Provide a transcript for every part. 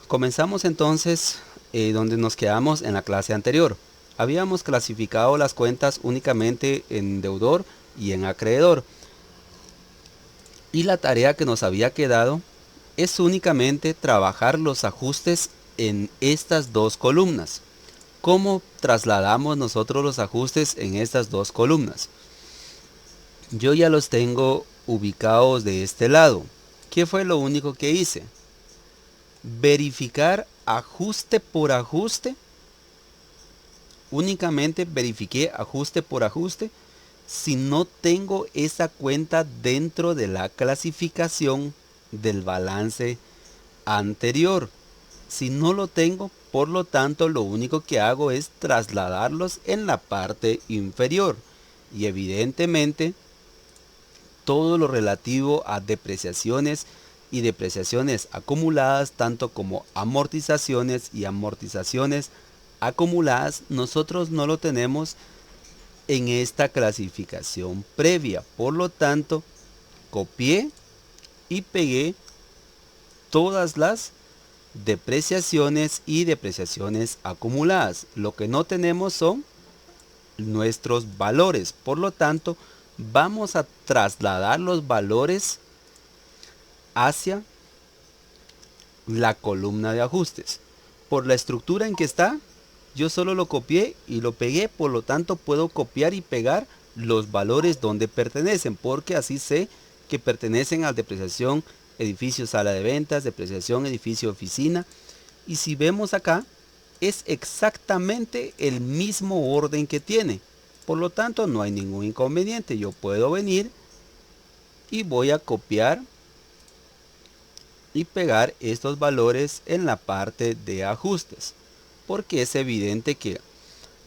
Comenzamos entonces donde nos quedamos en la clase anterior. Habíamos clasificado las cuentas únicamente en deudor y en acreedor. Y la tarea que nos había quedado es únicamente trabajar los ajustes en estas dos columnas. ¿Cómo trasladamos nosotros los ajustes en estas dos columnas? Yo ya los tengo ubicados de este lado. ¿Qué fue lo único que hice? Verificar ajuste por ajuste. Únicamente verifiqué ajuste por ajuste si no tengo esa cuenta dentro de la clasificación del balance anterior. Si no lo tengo, por lo tanto, lo único que hago es trasladarlos en la parte inferior. Y evidentemente, todo lo relativo a depreciaciones y depreciaciones acumuladas, tanto como amortizaciones y amortizaciones acumuladas, nosotros no lo tenemos en esta clasificación previa. Por lo tanto, copié y pegué todas las depreciaciones y depreciaciones acumuladas. Lo que no tenemos son nuestros valores. Por lo tanto, vamos a trasladar los valores hacia la columna de ajustes. Por la estructura en que está, yo solo lo copié y lo pegué, por lo tanto puedo copiar y pegar los valores donde pertenecen, porque así sé que pertenecen a depreciación edificio sala de ventas, depreciación edificio oficina. Y si vemos acá, es exactamente el mismo orden que tiene. Por lo tanto, no hay ningún inconveniente. Yo puedo venir y voy a copiar y pegar estos valores en la parte de ajustes, porque es evidente que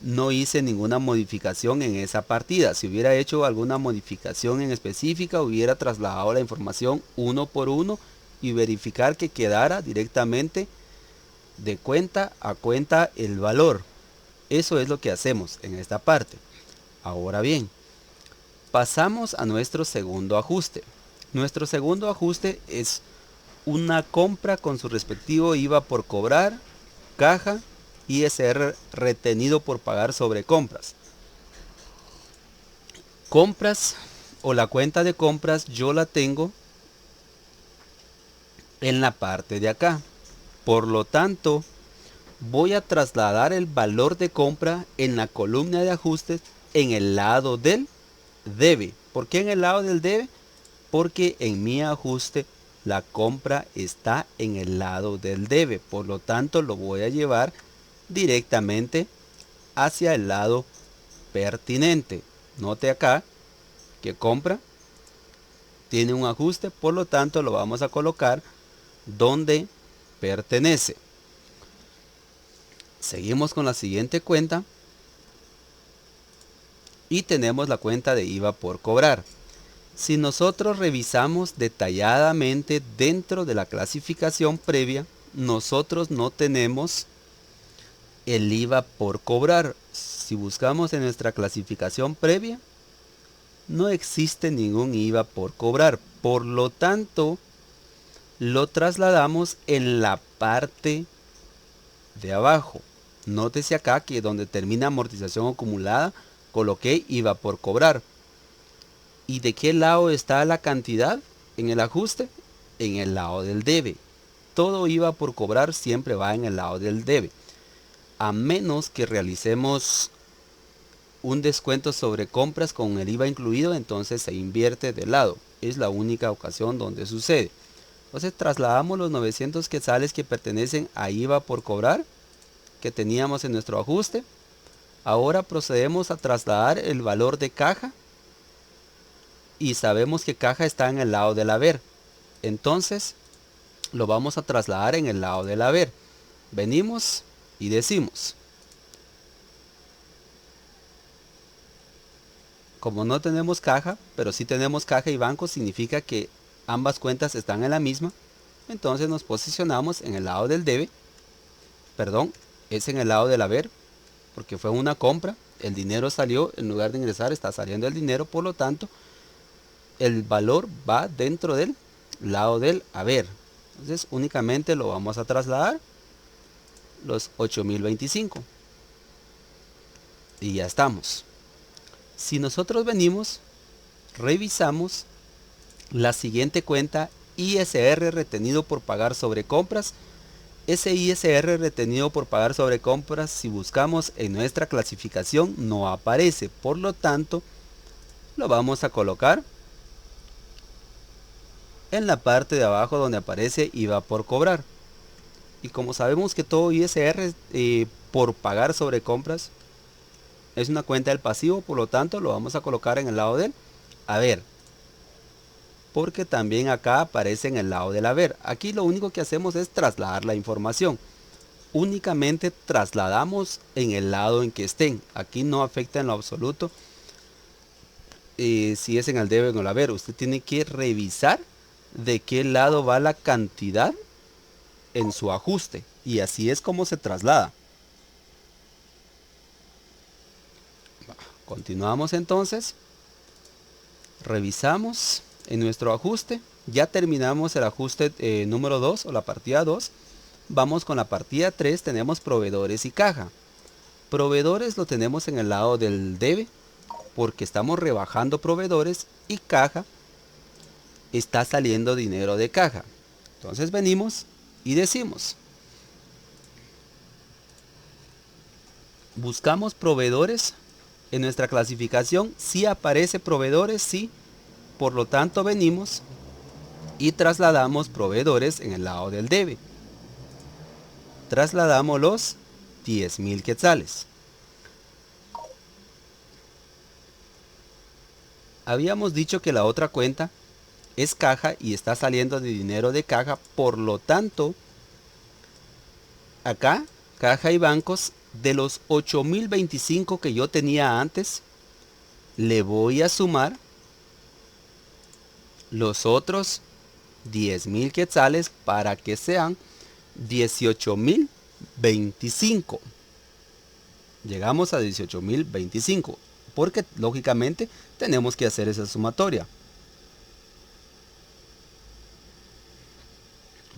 no hice ninguna modificación en esa partida. Si hubiera hecho alguna modificación en específica, hubiera trasladado la información uno por uno y verificar que quedara directamente de cuenta a cuenta el valor. Eso es lo que hacemos en esta parte. Ahora bien, pasamos a nuestro segundo ajuste. Nuestro segundo ajuste es una compra con su respectivo IVA por cobrar, caja, ISR retenido por pagar sobre compras. Compras o la cuenta de compras yo la tengo en la parte de acá. Por lo tanto, voy a trasladar el valor de compra en la columna de ajustes en el lado del debe. ¿Por qué en el lado del debe? Porque en mi ajuste la compra está en el lado del debe. Por lo tanto, lo voy a llevar directamente hacia el lado pertinente. Note acá que compra tiene un ajuste, por lo tanto lo vamos a colocar donde pertenece. Seguimos con la siguiente cuenta y tenemos la cuenta de IVA por cobrar. Si nosotros revisamos detalladamente dentro de la clasificación previa, nosotros no tenemos el IVA por cobrar. Si buscamos en nuestra clasificación previa, no existe ningún IVA por cobrar. Por lo tanto, lo trasladamos en la parte de abajo. Nótese acá que donde termina amortización acumulada, coloqué IVA por cobrar. ¿Y de qué lado está la cantidad en el ajuste? En el lado del debe. Todo IVA por cobrar siempre va en el lado del debe. A menos que realicemos un descuento sobre compras con el IVA incluido, entonces se invierte de lado. Es la única ocasión donde sucede. Entonces trasladamos los 900 quetzales que pertenecen a IVA por cobrar, que teníamos en nuestro ajuste. Ahora procedemos a trasladar el valor de caja y sabemos que caja está en el lado del haber. Entonces lo vamos a trasladar en el lado del haber. Venimos y decimos, como no tenemos caja, pero sí tenemos caja y banco, significa que ambas cuentas están en la misma. Entonces nos posicionamos en el lado del debe. Perdón, es en el lado del haber, porque fue una compra. El dinero salió, en lugar de ingresar está saliendo el dinero. Por lo tanto, el valor va dentro del lado del haber. Entonces únicamente lo vamos a trasladar los 8025 y ya estamos. Si nosotros venimos, revisamos la siguiente cuenta, ISR retenido por pagar sobre compras. Ese ISR retenido por pagar sobre compras, si buscamos en nuestra clasificación, no aparece. Por lo tanto, lo vamos a colocar en la parte de abajo donde aparece IVA por cobrar. Y como sabemos que todo ISR por pagar sobre compras es una cuenta del pasivo, por lo tanto lo vamos a colocar en el lado del haber, porque también acá aparece en el lado del haber. Aquí lo único que hacemos es trasladar la información. Únicamente trasladamos en el lado en que estén. Aquí no afecta en lo absoluto si es en el debe o en el haber. Usted tiene que revisar de qué lado va la cantidad en su ajuste, y así es como se traslada. Continuamos entonces, revisamos en nuestro ajuste, ya terminamos el ajuste número 2 o la partida 2. Vamos con la partida 3, tenemos proveedores y caja. Proveedores lo tenemos en el lado del debe porque estamos rebajando proveedores, y caja está saliendo dinero de caja. Entonces venimos y decimos, buscamos proveedores en nuestra clasificación. Si aparece proveedores, sí, por lo tanto venimos y trasladamos proveedores en el lado del debe. Trasladamos los 10,000 quetzales. Habíamos dicho que la otra cuenta es caja y está saliendo de dinero de caja, por lo tanto acá caja y bancos, de los 8025 que yo tenía antes, le voy a sumar los otros 10,000 quetzales para que sean 18,025. Llegamos a 18,025 porque lógicamente tenemos que hacer esa sumatoria.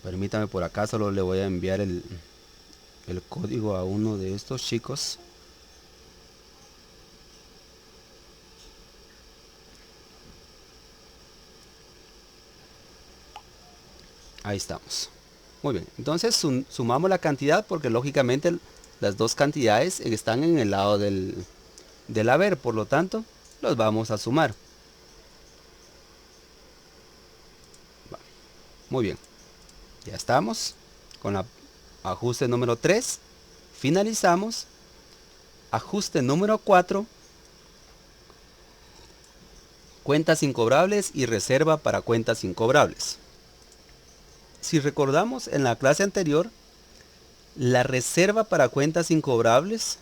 Permítame, por acá solo le voy a enviar el código a uno de estos chicos. Ahí estamos. Muy bien, entonces sumamos la cantidad porque lógicamente las dos cantidades están en el lado del haber, por lo tanto los vamos a sumar. Muy bien, ya estamos con la ajuste número 3. Finalizamos. Ajuste número 4. Cuentas incobrables y reserva para cuentas incobrables. Si recordamos en la clase anterior, la reserva para cuentas incobrables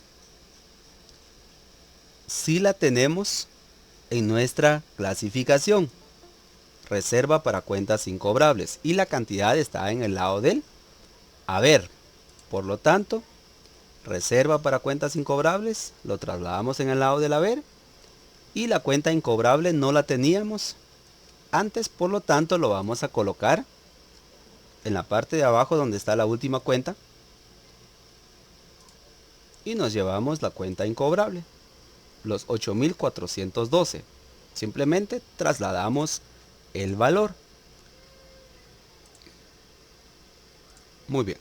sí la tenemos en nuestra clasificación. Reserva para cuentas incobrables, y la cantidad está en el lado del haber. Por lo tanto, reserva para cuentas incobrables lo trasladamos en el lado del haber, y la cuenta incobrable no la teníamos antes, por lo tanto lo vamos a colocar en la parte de abajo donde está la última cuenta, y nos llevamos la cuenta incobrable, los 8,412. Simplemente trasladamos el valor. Muy bien,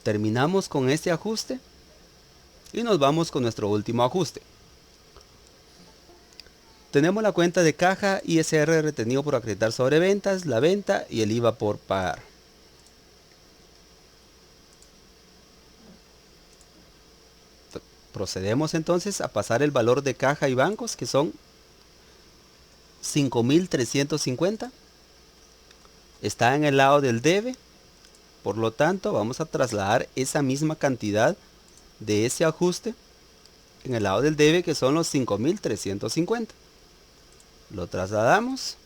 terminamos con este ajuste y nos vamos con nuestro último ajuste. Tenemos la cuenta de caja, ISR retenido por acreditar sobre ventas, la venta y el IVA por pagar. Procedemos entonces a pasar el valor de caja y bancos, que son 5,350. Está en el lado del debe, por lo tanto vamos a trasladar esa misma cantidad de ese ajuste en el lado del debe, que son los 5,350. Lo trasladamos.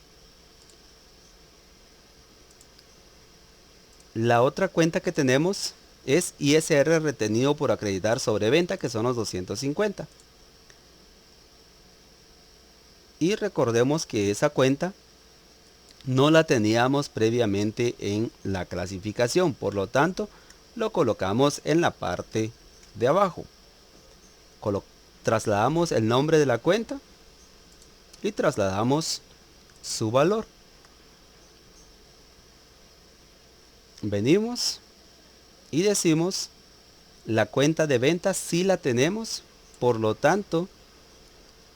La otra cuenta que tenemos es ISR retenido por acreditar sobre venta, que son los 250. Y recordemos que esa cuenta no la teníamos previamente en la clasificación, por lo tanto lo colocamos en la parte de abajo. Trasladamos el nombre de la cuenta y trasladamos su valor. Venimos y decimos la cuenta de ventas sí la tenemos, por lo tanto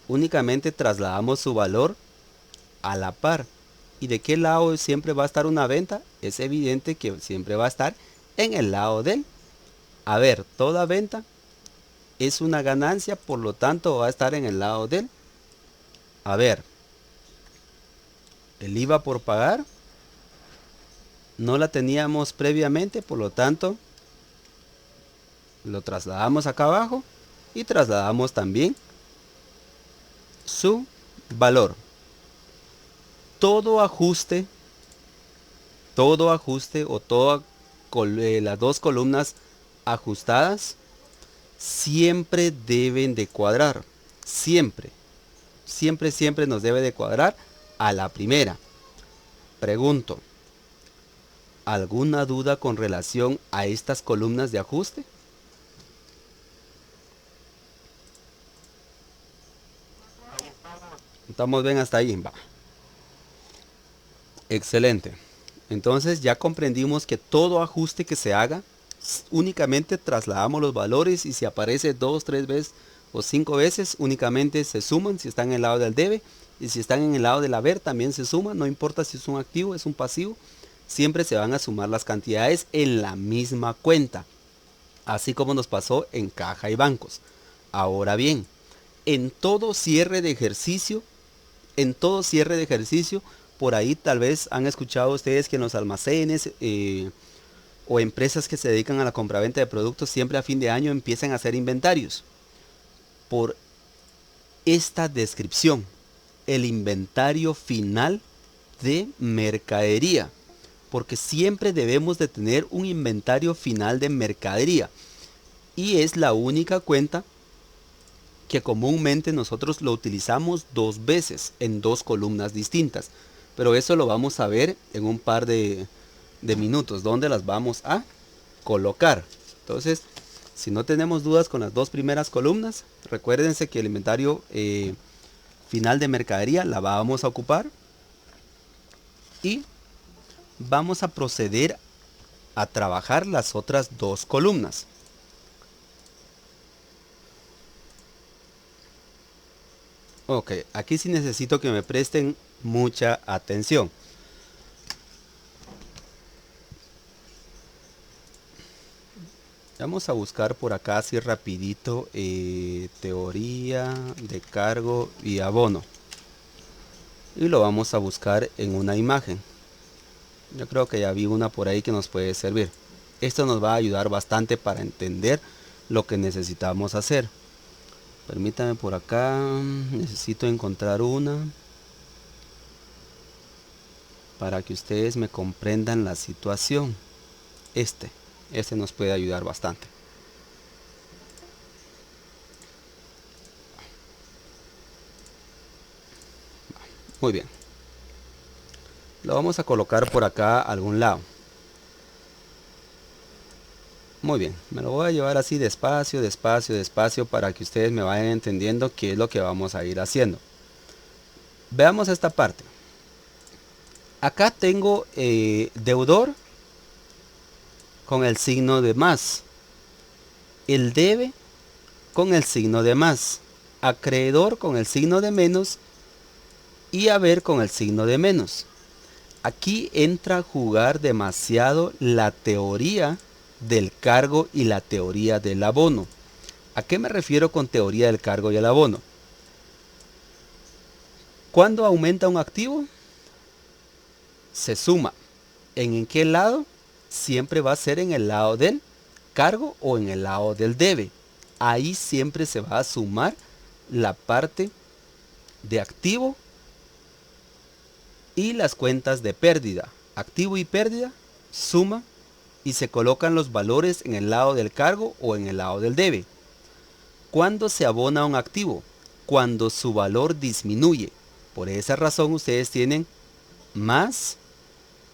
únicamente trasladamos su valor a la par. ¿Y de qué lado siempre va a estar una venta? Es evidente que siempre va a estar en el lado del haber. Toda venta es una ganancia, por lo tanto va a estar en el lado del haber. El IVA por pagar no la teníamos previamente, por lo tanto lo trasladamos acá abajo y trasladamos también su valor. Todo ajuste o todas las dos columnas ajustadas siempre deben de cuadrar. Siempre nos debe de cuadrar a la primera. Pregunto, ¿alguna duda con relación a estas columnas de ajuste? Estamos bien hasta ahí. Va. Excelente. Entonces ya comprendimos que todo ajuste que se haga, únicamente trasladamos los valores, y si aparece 2, 3 veces o 5 veces, únicamente se suman si están en el lado del debe, y si están en el lado del haber también se suman, no importa si es un activo, es un pasivo, siempre se van a sumar las cantidades en la misma cuenta, así como nos pasó en caja y bancos. Ahora bien, en todo cierre de ejercicio, por ahí tal vez han escuchado ustedes que en los almacenes o empresas que se dedican a la compraventa de productos siempre a fin de año empiezan a hacer inventarios. Por esta descripción, el inventario final de mercadería, porque siempre debemos de tener un inventario final de mercadería, y es la única cuenta que comúnmente nosotros lo utilizamos dos veces en dos columnas distintas, pero eso lo vamos a ver en un par de minutos donde las vamos a colocar. Entonces, si no tenemos dudas con las dos primeras columnas, recuérdense que el inventario final de mercadería la vamos a ocupar, y vamos a proceder a trabajar las otras dos columnas. Ok, aquí sí necesito que me presten mucha atención. Vamos a buscar por acá así rapidito teoría de cargo y abono, y lo vamos a buscar en una imagen. Yo creo que ya vi una por ahí que nos puede servir. Esto nos va a ayudar bastante para entender lo que necesitamos hacer. Permítame por acá, necesito encontrar una para que ustedes me comprendan la situación. Este nos puede ayudar bastante. Muy bien. Lo vamos a colocar por acá a algún lado. Muy bien, me lo voy a llevar así despacio, despacio, despacio, para que ustedes me vayan entendiendo qué es lo que vamos a ir haciendo. Veamos esta parte. Acá tengo deudor con el signo de más, el debe con el signo de más, acreedor con el signo de menos y haber con el signo de menos. Aquí entra a jugar demasiado la teoría del cargo y la teoría del abono. ¿A qué me refiero con teoría del cargo y el abono? Cuando aumenta un activo, se suma. ¿En qué lado? Siempre va a ser en el lado del cargo o en el lado del debe. Ahí siempre se va a sumar la parte de activo y las cuentas de pérdida. Activo y pérdida, suma, y se colocan los valores en el lado del cargo o en el lado del debe. ¿Cuándo se abona un activo? Cuando su valor disminuye. Por esa razón ustedes tienen más,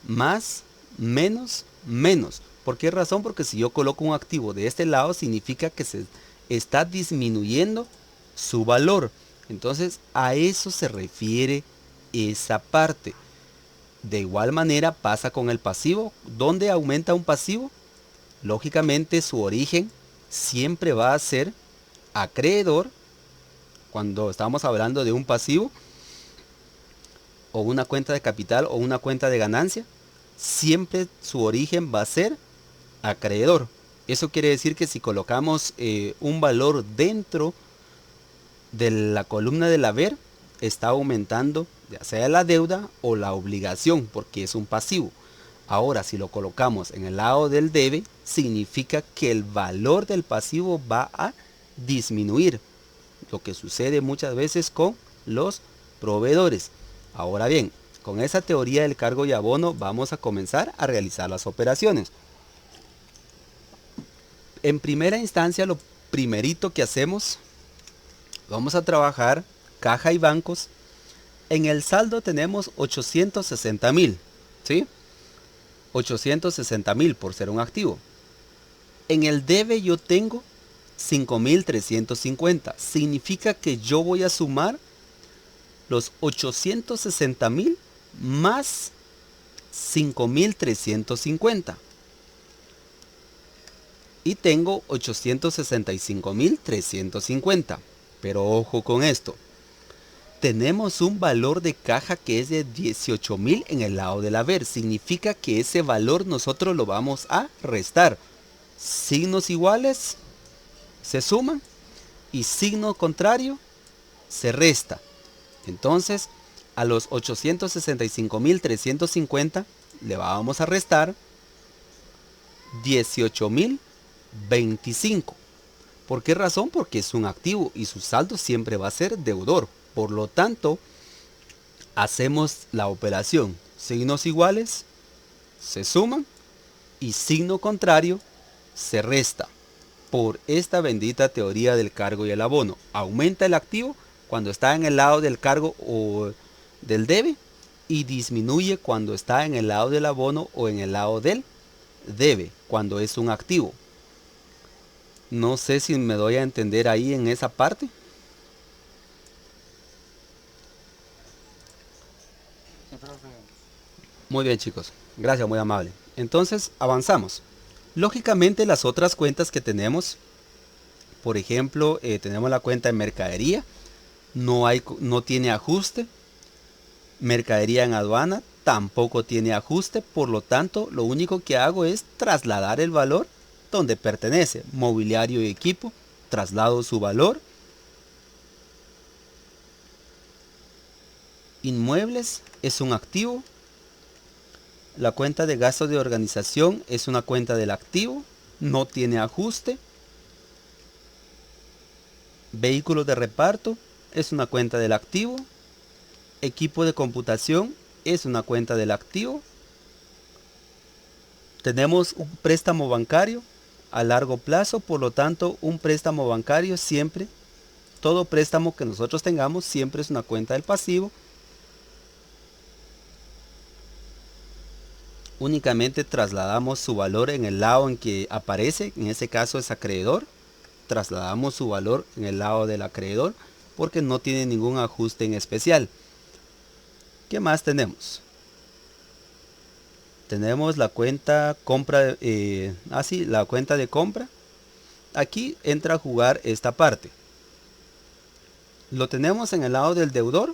más, menos, menos. ¿Por qué razón? Porque si yo coloco un activo de este lado, significa que se está disminuyendo su valor. Entonces, a eso se refiere esa parte. De igual manera pasa con el pasivo. ¿Dónde aumenta un pasivo? Lógicamente su origen siempre va a ser acreedor. Cuando estamos hablando de un pasivo o una cuenta de capital o una cuenta de ganancia, siempre su origen va a ser acreedor. Eso quiere decir que si colocamos un valor dentro de la columna del haber, está aumentando ya sea la deuda o la obligación, porque es un pasivo. Ahora, si lo colocamos en el lado del debe, significa que el valor del pasivo va a disminuir, lo que sucede muchas veces con los proveedores. Ahora bien, con esa teoría del cargo y abono vamos a comenzar a realizar las operaciones. En primera instancia, lo primerito que hacemos, vamos a trabajar caja y bancos. En el saldo tenemos 860,000, ¿sí? 860,000 por ser un activo. En el debe yo tengo 5,350. Significa que yo voy a sumar los 860,000 más 5,350. Y tengo 865,350. Pero ojo con esto. Tenemos un valor de caja que es de 18,000 en el lado del haber. Significa que ese valor nosotros lo vamos a restar. Signos iguales se suman y signo contrario se resta. Entonces, a los 865,350 le vamos a restar 18,025. ¿Por qué razón? Porque es un activo y su saldo siempre va a ser deudor. Por lo tanto, hacemos la operación. Signos iguales se suman y signo contrario se resta. Por esta bendita teoría del cargo y el abono. Aumenta el activo cuando está en el lado del cargo o del debe y disminuye cuando está en el lado del abono o en el lado del debe, cuando es un activo. No sé si me doy a entender ahí en esa parte. Muy bien, chicos. Gracias, muy amable. Entonces, avanzamos. Lógicamente, las otras cuentas que tenemos, por ejemplo, tenemos la cuenta de mercadería, no tiene ajuste. Mercadería en aduana tampoco tiene ajuste, por lo tanto, lo único que hago es trasladar el valor donde pertenece. Mobiliario y equipo, traslado su valor. Inmuebles es un activo. La cuenta de gastos de organización es una cuenta del activo, no tiene ajuste. Vehículos de reparto es una cuenta del activo. Equipo de computación es una cuenta del activo. Tenemos un préstamo bancario a largo plazo, por lo tanto un préstamo bancario siempre, todo préstamo que nosotros tengamos siempre es una cuenta del pasivo. Únicamente trasladamos su valor en el lado en que aparece, en este caso es acreedor. Trasladamos su valor en el lado del acreedor porque no tiene ningún ajuste en especial. ¿Qué más tenemos? Tenemos la cuenta compra, la cuenta de compra. Aquí entra a jugar esta parte. Lo tenemos en el lado del deudor,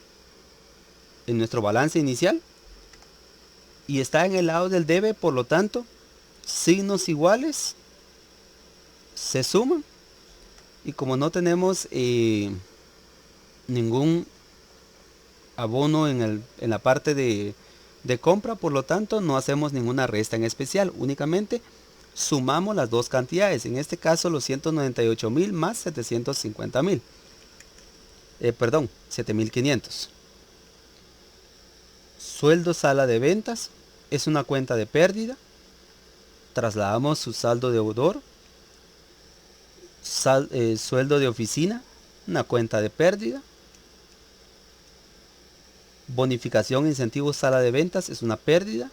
en nuestro balance inicial. Y está en el lado del debe, por lo tanto, signos iguales se suman. Y como no tenemos ningún abono en la parte de compra, por lo tanto no hacemos ninguna resta en especial, únicamente sumamos las dos cantidades, en este caso los 198,000 más 750,000, perdón, 7,500. Sueldo sala de ventas es una cuenta de pérdida, trasladamos su saldo deudor. Sueldo de oficina, una cuenta de pérdida. Bonificación, incentivo, sala de ventas es una pérdida.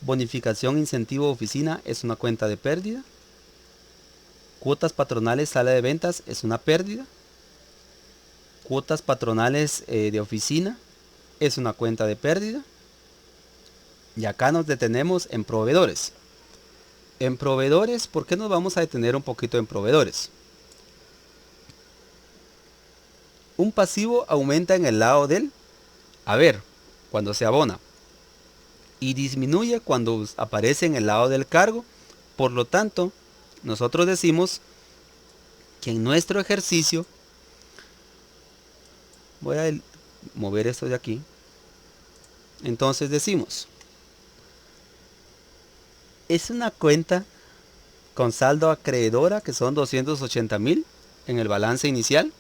Bonificación, incentivo, oficina es una cuenta de pérdida. Cuotas patronales, sala de ventas es una pérdida. Cuotas patronales de oficina es una cuenta de pérdida. Y acá nos detenemos en proveedores. En proveedores, ¿por qué nos vamos a detener un poquito en proveedores? Un pasivo aumenta en el lado del haber cuando se abona y disminuye cuando aparece en el lado del cargo. Por lo tanto, nosotros decimos que en nuestro ejercicio, voy a mover esto de aquí, entonces decimos, es una cuenta con saldo acreedora que son 280,000 en el balance inicial,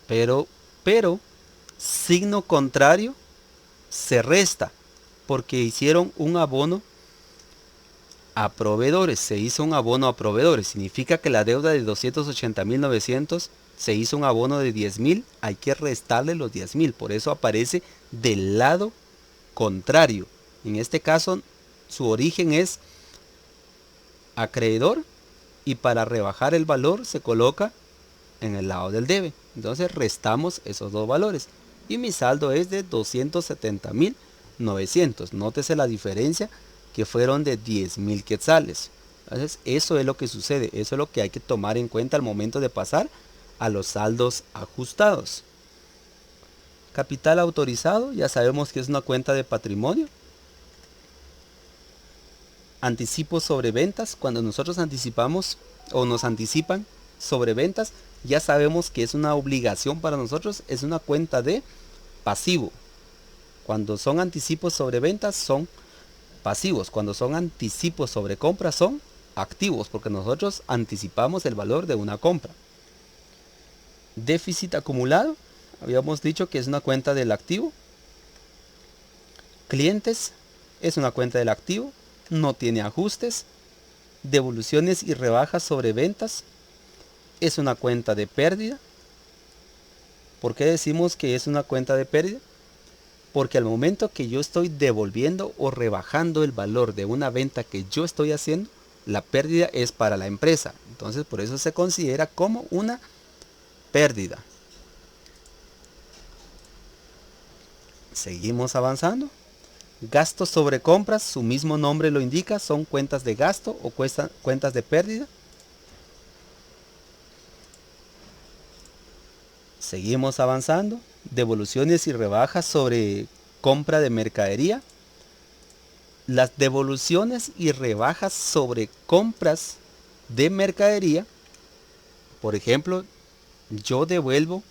pero signo contrario se resta porque hicieron un abono a proveedores, se hizo un abono a proveedores, significa que la deuda de 280,900 se hizo un abono de 10,000, hay que restarle los 10,000, por eso aparece del lado contrario. En este caso su origen es acreedor y para rebajar el valor se coloca en el lado del debe. Entonces restamos esos dos valores y mi saldo es de 270,900. Nótese la diferencia que fueron de 10,000 quetzales. Entonces eso es lo que sucede, eso es lo que hay que tomar en cuenta al momento de pasar a los saldos ajustados. Capital autorizado, ya sabemos que es una cuenta de patrimonio. Anticipos sobre ventas, cuando nosotros anticipamos o nos anticipan sobre ventas, ya sabemos que es una obligación para nosotros, es una cuenta de pasivo. Cuando son anticipos sobre ventas son pasivos, cuando son anticipos sobre compras son activos, porque nosotros anticipamos el valor de una compra. Déficit acumulado, habíamos dicho que es una cuenta del activo. Clientes es una cuenta del activo, no tiene ajustes. Devoluciones y rebajas sobre ventas es una cuenta de pérdida. ¿Por qué decimos que es una cuenta de pérdida? Porque al momento que yo estoy devolviendo o rebajando el valor de una venta que yo estoy haciendo, la pérdida es para la empresa. Entonces por eso se considera como una pérdida. Seguimos avanzando. Gastos sobre compras, su mismo nombre lo indica, son cuentas de gasto o cuentas de pérdida. Seguimos avanzando. Devoluciones y rebajas sobre compra de mercadería. Las devoluciones y rebajas sobre compras de mercadería, por ejemplo, yo devuelvo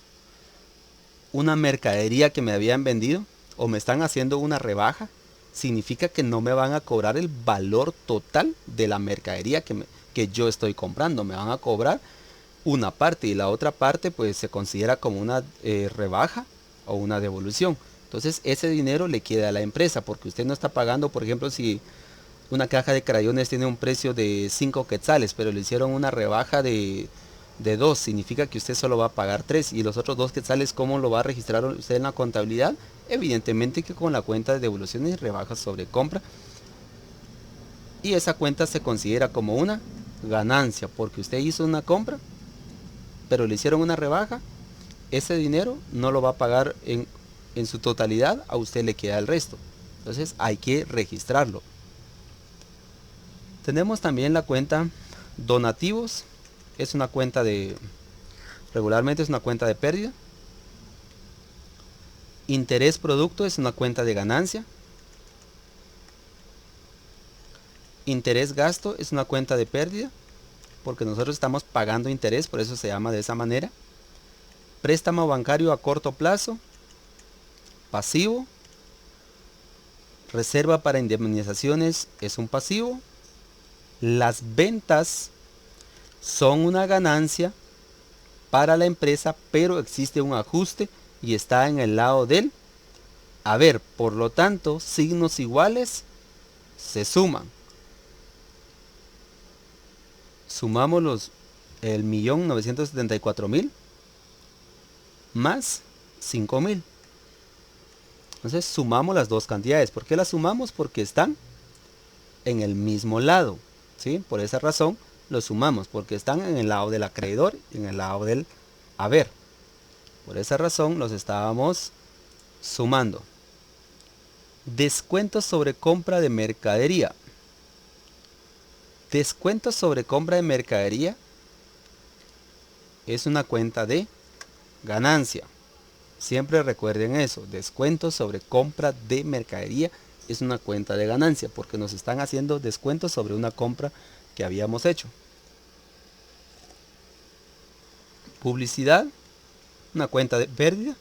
una mercadería que me habían vendido o me están haciendo una rebaja, significa que no me van a cobrar el valor total de la mercadería que yo estoy comprando. Me van a cobrar una parte y la otra parte pues se considera como una rebaja o una devolución. Entonces ese dinero le queda a la empresa porque usted no está pagando, por ejemplo, si una caja de crayones tiene un precio de 5 quetzales, pero le hicieron una rebaja de 2, significa que usted solo va a pagar 3 y los otros 2 quetzales, ¿cómo lo va a registrar usted en la contabilidad? Evidentemente que con la cuenta de devoluciones y rebajas sobre compra, y esa cuenta se considera como una ganancia porque usted hizo una compra pero le hicieron una rebaja. Ese dinero no lo va a pagar en su totalidad, a usted le queda el resto. Entonces hay que registrarlo. Tenemos también la cuenta donativos, es una cuenta regularmente es una cuenta de pérdida. Interés producto es una cuenta de ganancia. Interés gasto es una cuenta de pérdida, porque nosotros estamos pagando interés, por eso se llama de esa manera. Préstamo bancario a corto plazo, pasivo. Reserva para indemnizaciones es un pasivo. Las ventas son una ganancia para la empresa, pero existe un ajuste y está en el lado del haber. Por lo tanto, signos iguales se suman. Sumamos el 1.974.000 más 5.000. Entonces sumamos las dos cantidades. ¿Por qué las sumamos? Porque están en el mismo lado, ¿sí? Por esa razón los sumamos, porque están en el lado del acreedor y en el lado del haber. Por esa razón los estábamos sumando. Descuentos sobre compra de mercadería. Descuentos sobre compra de mercadería es una cuenta de ganancia. Siempre recuerden eso. Descuentos sobre compra de mercadería es una cuenta de ganancia, porque nos están haciendo descuentos sobre una compra que habíamos hecho. Publicidad, una cuenta de pérdida.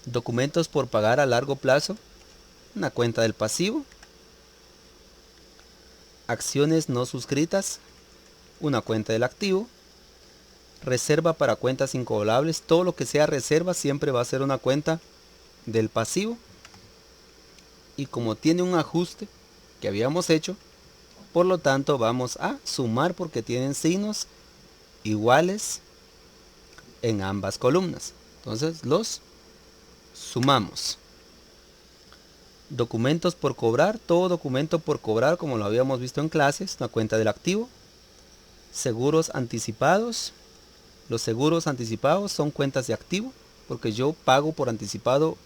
Documentos por pagar a largo plazo, una cuenta del pasivo. Acciones no suscritas, una cuenta del activo. Reserva para cuentas incobrables, todo lo que sea reserva siempre va a ser una cuenta del pasivo. Y como tiene un ajuste que habíamos hecho, por lo tanto vamos a sumar porque tienen signos iguales en ambas columnas. Entonces los sumamos. Documentos por cobrar, todo documento por cobrar como lo habíamos visto en clases, una cuenta del activo. Seguros anticipados, los seguros anticipados son cuentas de activo, porque yo pago por anticipado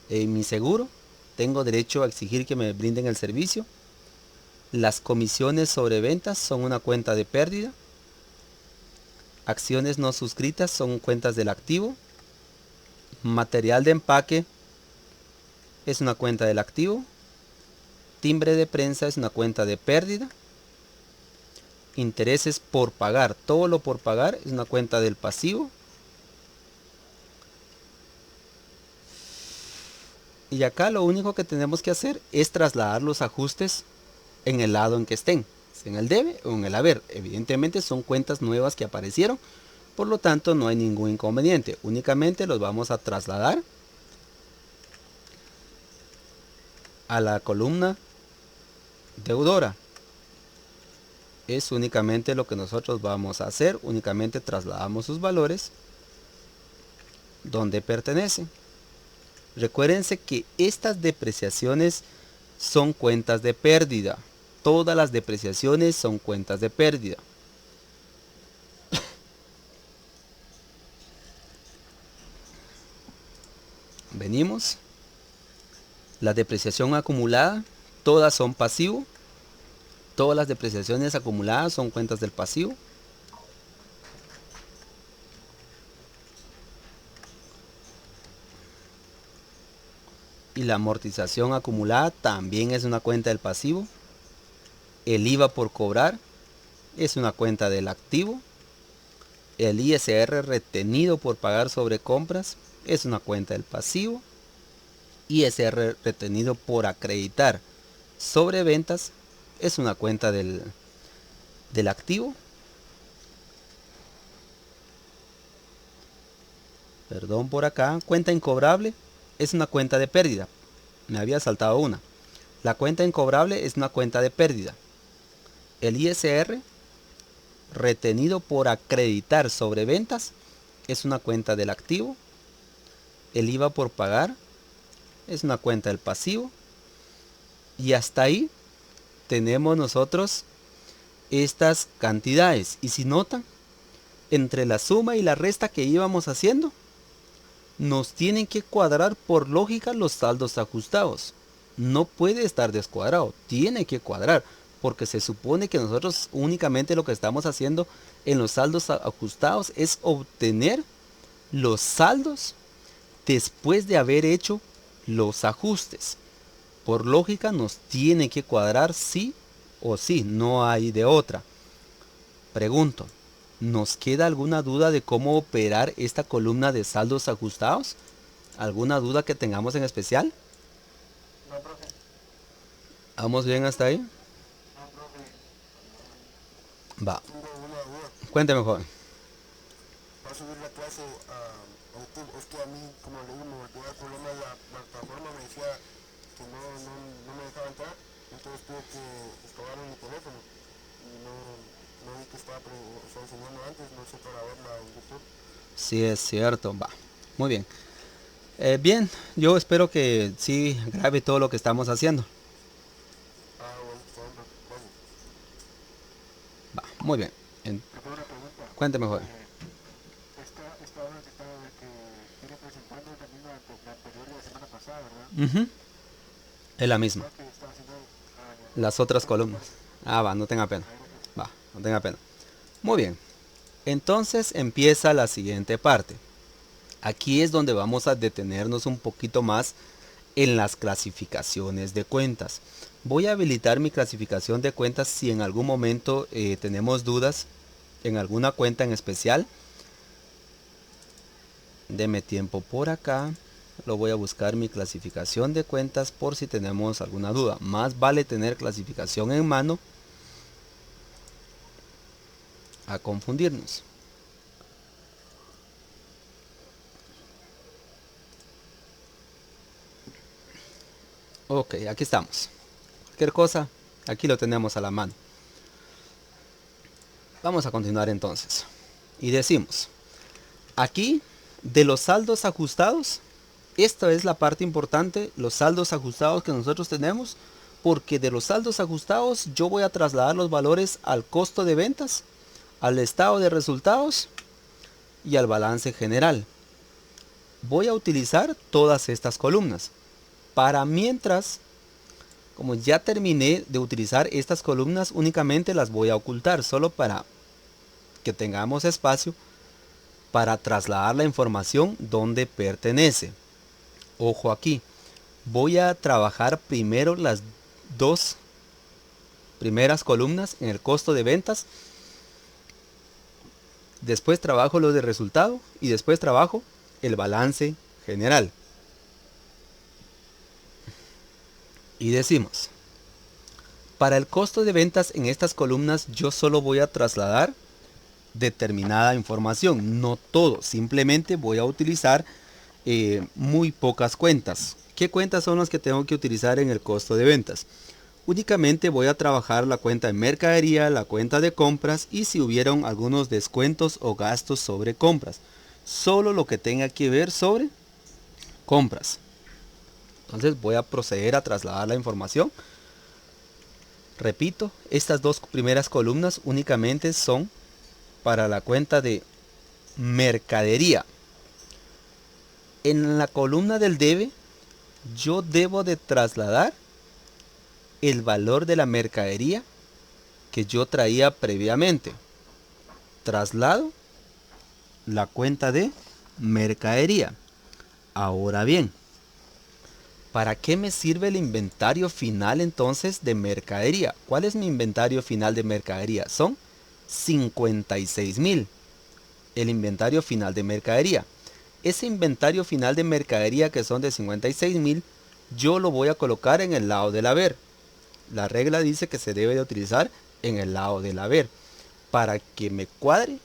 mi seguro, tengo derecho a exigir que me brinden el servicio. Las comisiones sobre ventas son una cuenta de pérdida. Acciones no suscritas son cuentas del activo. Material de empaque es una cuenta del activo. Timbre de prensa es una cuenta de pérdida. Intereses por pagar, todo lo por pagar es una cuenta del pasivo. Y acá lo único que tenemos que hacer es trasladar los ajustes en el lado en que estén, en el debe o en el haber. Evidentemente son cuentas nuevas que aparecieron, por lo tanto no hay ningún inconveniente. Únicamente los vamos a trasladar a la columna deudora. Es únicamente lo que nosotros vamos a hacer, únicamente trasladamos sus valores donde pertenecen. Recuérdense que estas depreciaciones son cuentas de pérdida. Todas las depreciaciones son cuentas de pérdida. Venimos. La depreciación acumulada, todas son pasivo. Todas las depreciaciones acumuladas son cuentas del pasivo. Y la amortización acumulada también es una cuenta del pasivo. El IVA por cobrar es una cuenta del activo. El ISR retenido por pagar sobre compras es una cuenta del pasivo. ISR retenido por acreditar sobre ventas es una cuenta del activo. Perdón por acá. Cuenta incobrable es una cuenta de pérdida. Me había saltado una. La cuenta incobrable es una cuenta de pérdida. El ISR retenido por acreditar sobre ventas es una cuenta del activo. El IVA por pagar es una cuenta del pasivo. Y hasta ahí tenemos nosotros estas cantidades. Y si notan, entre la suma y la resta que íbamos haciendo, nos tienen que cuadrar por lógica los saldos ajustados. No puede estar descuadrado, tiene que cuadrar, porque se supone que nosotros únicamente lo que estamos haciendo en los saldos ajustados es obtener los saldos después de haber hecho los ajustes. Por lógica nos tiene que cuadrar sí o sí, no hay de otra. Pregunto, ¿nos queda alguna duda de cómo operar esta columna de saldos ajustados? ¿Alguna duda que tengamos en especial? No, profe. ¿Vamos bien hasta ahí? No, profe. Va, Tengo una duda. cuénteme, joven. Va a subir la clase a YouTube. Es que a mí, como le digo, me volvió el problema de la plataforma. Me decía que no me dejaba entrar. Entonces tuve que descargar en mi teléfono. Y no vi que estaba enseñando antes. No sé para verla en YouTube. Sí, es cierto. Va. Muy bien. Bien, yo espero que sí grabe todo lo que estamos haciendo. Bueno, está bien, gracias. Va. Muy bien. En- Tengo una pregunta. Cuénteme, joven. Esta hoja que viene presentando es la misma la anterior de la semana pasada, ¿verdad? Ujú, es la misma. Creo que está haciendo... ya. Las otras Bueno, columnas. gracias. Ah, va, no tenga pena. Ahí, gracias. Va, no tenga pena. Muy bien. Entonces empieza la siguiente parte. Aquí es donde vamos a detenernos un poquito más en las clasificaciones de cuentas. Voy a habilitar mi clasificación de cuentas si en algún momento tenemos dudas en alguna cuenta en especial. Deme tiempo por acá. Lo voy a buscar mi clasificación de cuentas por si tenemos alguna duda. Más vale tener clasificación en mano a confundirnos. Ok, aquí estamos. Cualquier cosa, aquí lo tenemos a la mano. Vamos a continuar entonces. Y decimos, aquí de los saldos ajustados, esta es la parte importante, los saldos ajustados que nosotros tenemos, porque de los saldos ajustados yo voy a trasladar los valores al costo de ventas, al estado de resultados y al balance general. Voy a utilizar todas estas columnas. Para mientras, como ya terminé de utilizar estas columnas, únicamente las voy a ocultar, solo para que tengamos espacio para trasladar la información donde pertenece. Ojo aquí, voy a trabajar primero las dos primeras columnas en el costo de ventas, después trabajo lo de resultado y después trabajo el balance general. Y decimos, para el costo de ventas en estas columnas yo solo voy a trasladar determinada información, no todo, simplemente voy a utilizar muy pocas cuentas. ¿Qué cuentas son las que tengo que utilizar en el costo de ventas? Únicamente voy a trabajar la cuenta de mercadería, la cuenta de compras y si hubieron algunos descuentos o gastos sobre compras. Solo lo que tenga que ver sobre compras. Entonces voy a proceder a trasladar la información. Repito, estas dos primeras columnas únicamente son para la cuenta de mercadería. En la columna del debe, yo debo de trasladar el valor de la mercadería que yo traía previamente. Traslado la cuenta de mercadería. Ahora bien, ¿para qué me sirve el inventario final entonces de mercadería? ¿Cuál es mi inventario final de mercadería? Son 56,000. El inventario final de mercadería. Ese inventario final de mercadería que son de 56,000, yo lo voy a colocar en el lado del haber. La regla dice que se debe de utilizar en el lado del haber para que me cuadre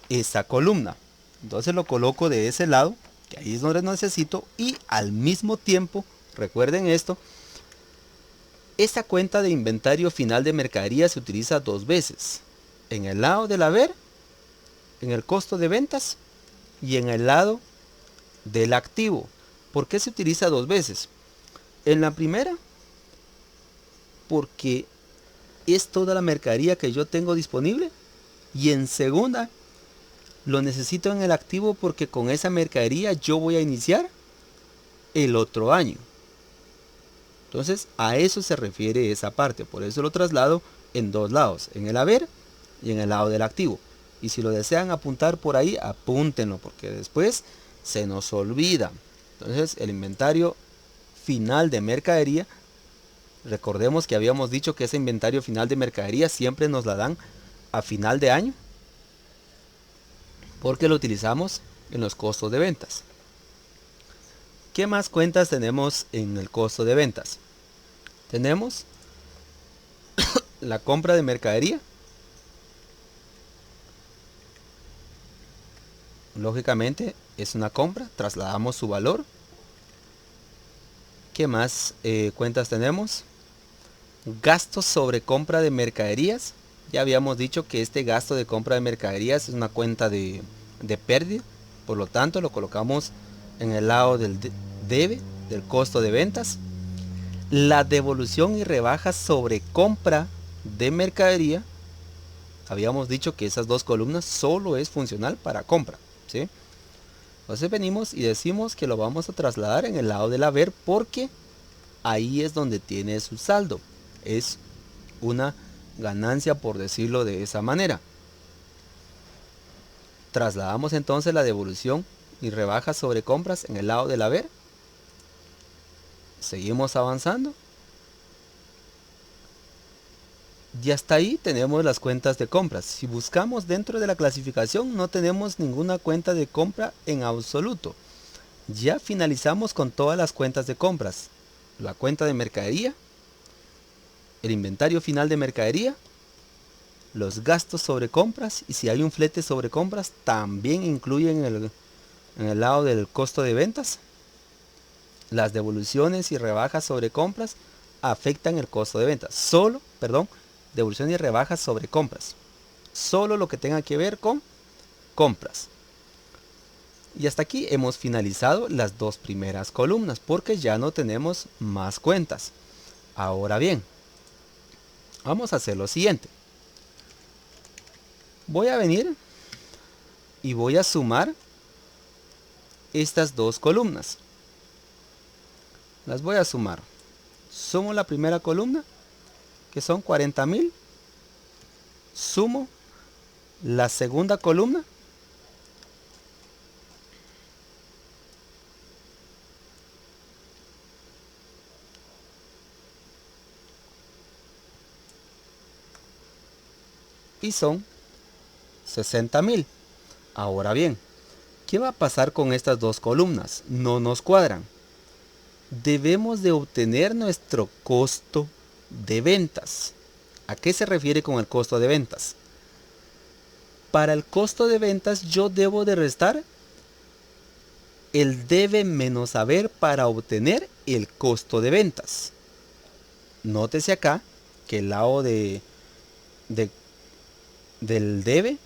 esa columna. Entonces lo coloco de ese lado, que ahí es donde necesito, y al mismo tiempo, recuerden esto, esta cuenta de inventario final de mercadería se utiliza dos veces. En el lado del haber, en el costo de ventas y en el lado del activo. ¿Por qué se utiliza dos veces? En la primera, porque es toda la mercadería que yo tengo disponible. Y en segunda, lo necesito en el activo porque con esa mercadería yo voy a iniciar el otro año. Entonces a eso se refiere esa parte. Por eso lo traslado en dos lados. En el haber y en el lado del activo. Y si lo desean apuntar por ahí, apúntenlo porque después se nos olvida. Entonces el inventario final de mercadería. Recordemos que habíamos dicho que ese inventario final de mercadería siempre nos la dan a final de año. Porque lo utilizamos en los costos de ventas. ¿Qué más cuentas tenemos en el costo de ventas? Tenemos la compra de mercadería. Lógicamente es una compra, trasladamos su valor. ¿Qué más cuentas tenemos? Gastos sobre compra de mercaderías. Ya habíamos dicho que este gasto de compra de mercaderías es una cuenta de de pérdida, por lo tanto lo colocamos en el lado del debe, del costo de ventas. La devolución y rebaja sobre compra de mercadería, habíamos dicho que esas dos columnas solo es funcional para compra, ¿sí? Entonces venimos y decimos que lo vamos a trasladar en el lado del haber porque ahí es donde tiene su saldo. Es una ganancia, por decirlo de esa manera. Trasladamos entonces la devolución y rebaja sobre compras en el lado del haber. Seguimos avanzando. Y hasta ahí tenemos las cuentas de compras. Si buscamos dentro de la clasificación no tenemos ninguna cuenta de compra en absoluto. Ya finalizamos con todas las cuentas de compras. La cuenta de mercadería, el inventario final de mercadería, los gastos sobre compras y si hay un flete sobre compras también incluyen en el lado del costo de ventas. Las devoluciones y rebajas sobre compras afectan el costo de ventas. Devoluciones y rebajas sobre compras. Solo lo que tenga que ver con compras. Y hasta aquí hemos finalizado las dos primeras columnas porque ya no tenemos más cuentas. Ahora bien, vamos a hacer lo siguiente. Voy a venir y voy a sumar estas dos columnas. Las voy a sumar. Sumo la primera columna, que son 40,000. Sumo la segunda columna. Y son 60,000. Ahora bien, ¿qué va a pasar con estas dos columnas? No nos cuadran. Debemos de obtener nuestro costo de ventas. ¿A qué se refiere con el costo de ventas? Para el costo de ventas yo debo de restar el debe menos haber para obtener el costo de ventas. Nótese acá que el lado del debe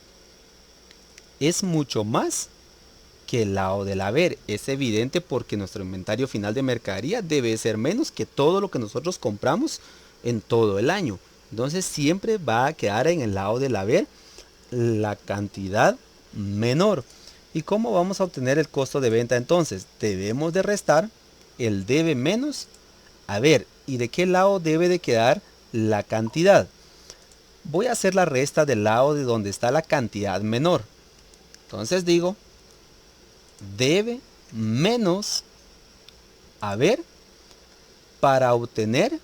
es mucho más que el lado del haber. Es evidente porque nuestro inventario final de mercadería debe ser menos que todo lo que nosotros compramos en todo el año. Entonces siempre va a quedar en el lado del haber la cantidad menor. ¿Y cómo vamos a obtener el costo de venta entonces? Debemos de restar el debe menos haber. ¿Y de qué lado debe de quedar la cantidad? Voy a hacer la resta del lado de donde está la cantidad menor. Entonces digo, debe menos haber para obtener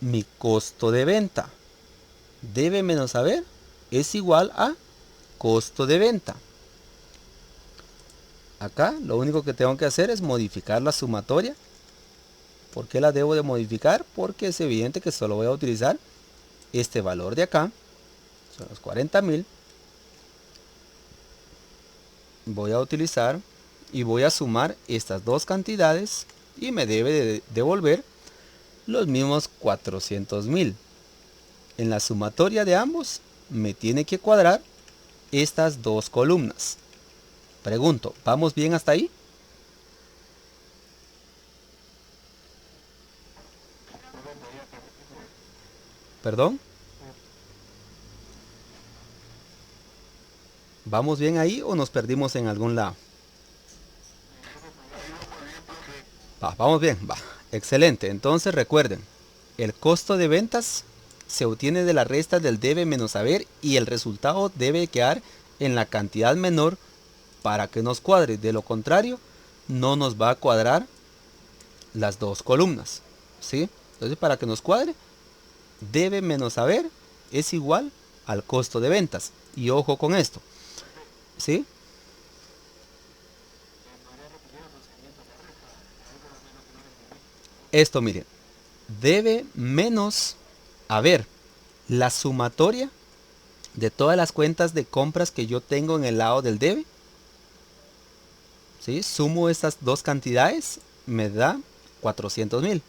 mi costo de venta. Debe menos haber es igual a costo de venta. Acá lo único que tengo que hacer es modificar la sumatoria. ¿Por qué la debo de modificar? Porque es evidente que solo voy a utilizar este valor de acá. Son los 40,000. Voy a utilizar y voy a sumar estas dos cantidades y me debe de devolver los mismos 400,000. En la sumatoria de ambos me tiene que cuadrar estas dos columnas. Pregunto, ¿vamos bien hasta ahí? ¿Perdón? ¿Vamos bien ahí o nos perdimos en algún lado? Vamos bien, va. Excelente. Entonces recuerden, el costo de ventas se obtiene de la resta del debe menos haber y el resultado debe quedar en la cantidad menor para que nos cuadre. De lo contrario, no nos va a cuadrar las dos columnas, ¿sí? Entonces, para que nos cuadre, debe menos haber es igual al costo de ventas. Y ojo con esto, ¿sí? Esto, miren, debe menos haber la sumatoria de todas las cuentas de compras que yo tengo en el lado del debe. ¿Sí? Sumo estas dos cantidades, me da 400,000.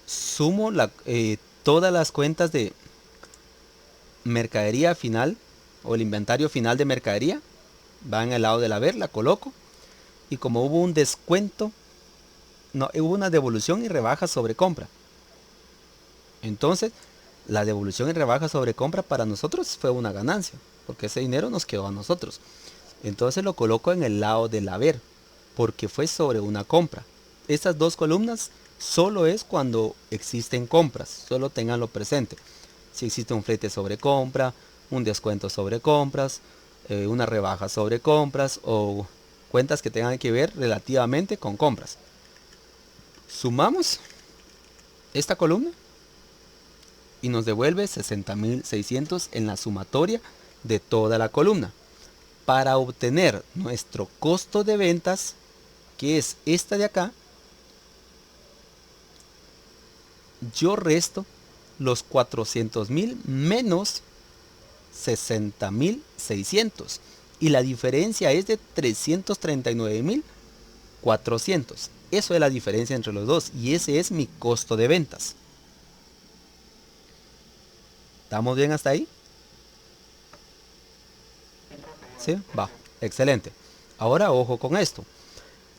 Sumo todas las cuentas de mercadería final o el inventario final de mercadería. va en el lado del haber, la coloco. Y como hubo un descuento, no, hubo una devolución y rebaja sobre compra. Entonces, la devolución y rebaja sobre compra para nosotros fue una ganancia, porque ese dinero nos quedó a nosotros. Entonces lo coloco en el lado del haber, porque fue sobre una compra. Estas dos columnas solo es cuando existen compras, solo tenganlo presente. Si existe un flete sobre compra, un descuento sobre compras, una rebaja sobre compras o cuentas que tengan que ver relativamente con compras. Sumamos esta columna y nos devuelve 60.600 en la sumatoria de toda la columna. Para obtener nuestro costo de ventas, que es esta de acá, yo resto los 400.000 menos 60.600 y la diferencia es de 339.400. Eso es la diferencia entre los dos y ese es mi costo de ventas. ¿Estamos bien hasta ahí? ¿Sí? Va, excelente. Ahora ojo con esto.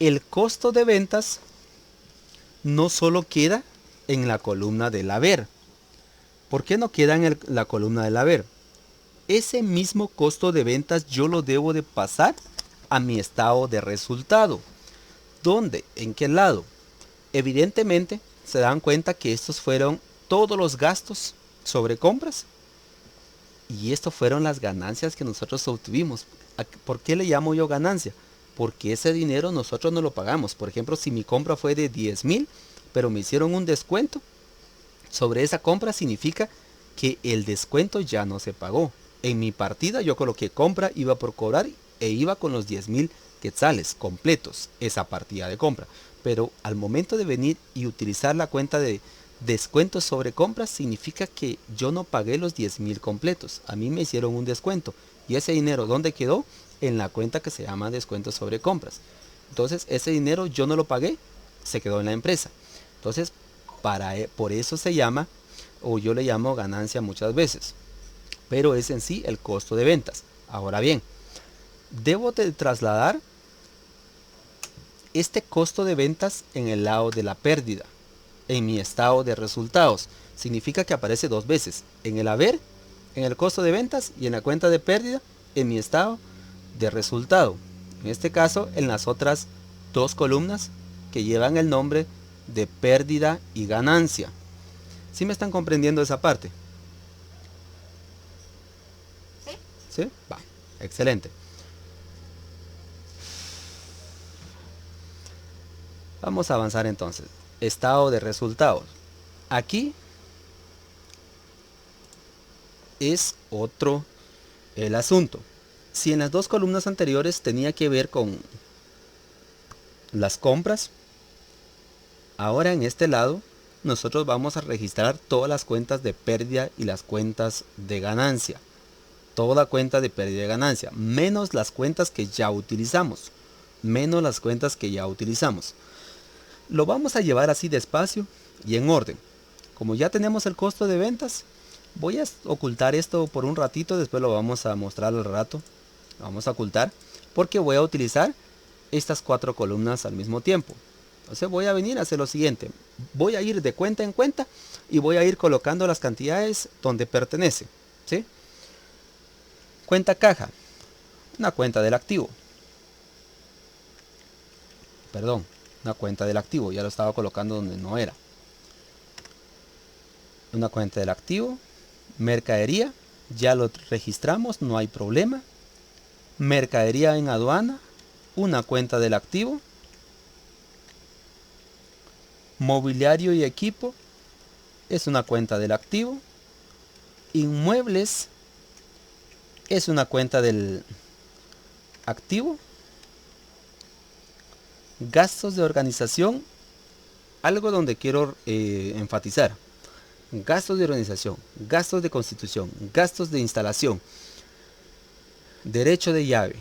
El costo de ventas no solo queda en la columna del haber. ¿Por qué no queda en la columna del haber? Ese mismo costo de ventas yo lo debo de pasar a mi estado de resultado. ¿Dónde? ¿En qué lado? Evidentemente se dan cuenta que estos fueron todos los gastos sobre compras y estos fueron las ganancias que nosotros obtuvimos. ¿Por qué le llamo yo ganancia? Porque ese dinero nosotros no lo pagamos. Por ejemplo, si mi compra fue de 10.000, pero me hicieron un descuento sobre esa compra, significa que el descuento ya no se pagó. En mi partida yo coloqué compra, iba por cobrar e iba con los 10.000 quetzales completos esa partida de compra. Pero al momento de venir y utilizar la cuenta de descuentos sobre compras, significa que yo no pagué los 10.000 completos. A mí me hicieron un descuento. ¿Y ese dinero dónde quedó? En la cuenta que se llama descuentos sobre compras. Entonces ese dinero yo no lo pagué, se quedó en la empresa. Entonces por eso se llama, o yo le llamo ganancia muchas veces. Pero es en sí el costo de ventas. Ahora bien, debo de trasladar este costo de ventas en el lado de la pérdida, en mi estado de resultados. Significa que aparece dos veces, en el haber, en el costo de ventas y en la cuenta de pérdida, en mi estado de resultado. En este caso, en las otras dos columnas que llevan el nombre de pérdida y ganancia. ¿Sí me están comprendiendo esa parte? ¿Sí? Va, excelente. Vamos a avanzar entonces. Estado de resultados. Aquí es otro el asunto. Si en las dos columnas anteriores tenía que ver con las compras, ahora en este lado nosotros vamos a registrar todas las cuentas de pérdida y las cuentas de ganancia. Toda cuenta de pérdida y ganancia, menos las cuentas que ya utilizamos. Menos las cuentas que ya utilizamos. Lo vamos a llevar así despacio y en orden. Como ya tenemos el costo de ventas, voy a ocultar esto por un ratito, después lo vamos a mostrar al rato. Lo vamos a ocultar porque voy a utilizar estas cuatro columnas al mismo tiempo. Entonces voy a venir a hacer lo siguiente. Voy a ir de cuenta en cuenta y voy a ir colocando las cantidades donde pertenece. ¿Sí? Cuenta caja. Una cuenta del activo. Perdón, una cuenta del activo. Ya lo estaba colocando donde no era. Una cuenta del activo. Mercadería. Ya lo registramos, no hay problema. Mercadería en aduana. Una cuenta del activo. Mobiliario y equipo. Es una cuenta del activo. Inmuebles. Es una cuenta del activo. Gastos de organización. Algo donde quiero enfatizar. Gastos de organización, gastos de constitución, gastos de instalación, derecho de llave.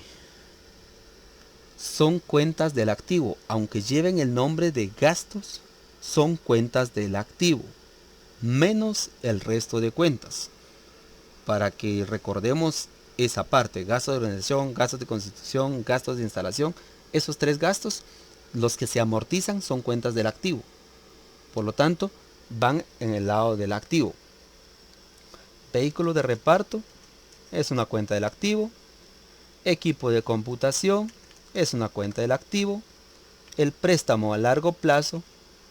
Son cuentas del activo. Aunque lleven el nombre de gastos, son cuentas del activo. Menos el resto de cuentas. Para que recordemos esa parte, gastos de organización, gastos de constitución, gastos de instalación. Esos 3 gastos, los que se amortizan, son cuentas del activo. Por lo tanto, van en el lado del activo. Vehículo de reparto es una cuenta del activo. Equipo de computación es una cuenta del activo. El préstamo a largo plazo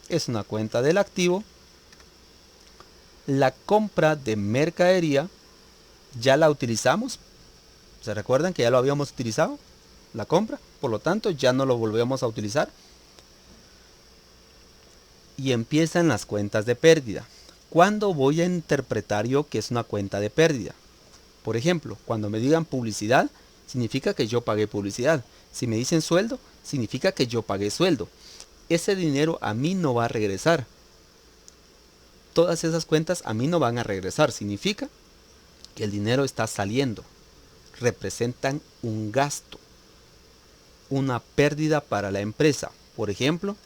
es una cuenta del activo. La compra de mercadería ya la utilizamos. ¿Se recuerdan que ya lo habíamos utilizado? La compra. Por lo tanto, ya no lo volvemos a utilizar. Y empiezan las cuentas de pérdida. ¿Cuándo voy a interpretar yo que es una cuenta de pérdida? Por ejemplo, cuando me digan publicidad, significa que yo pagué publicidad. Si me dicen sueldo, significa que yo pagué sueldo. Ese dinero a mí no va a regresar. Todas esas cuentas a mí no van a regresar. Significa que el dinero está saliendo. Representan un gasto, una pérdida para la empresa. Por ejemplo,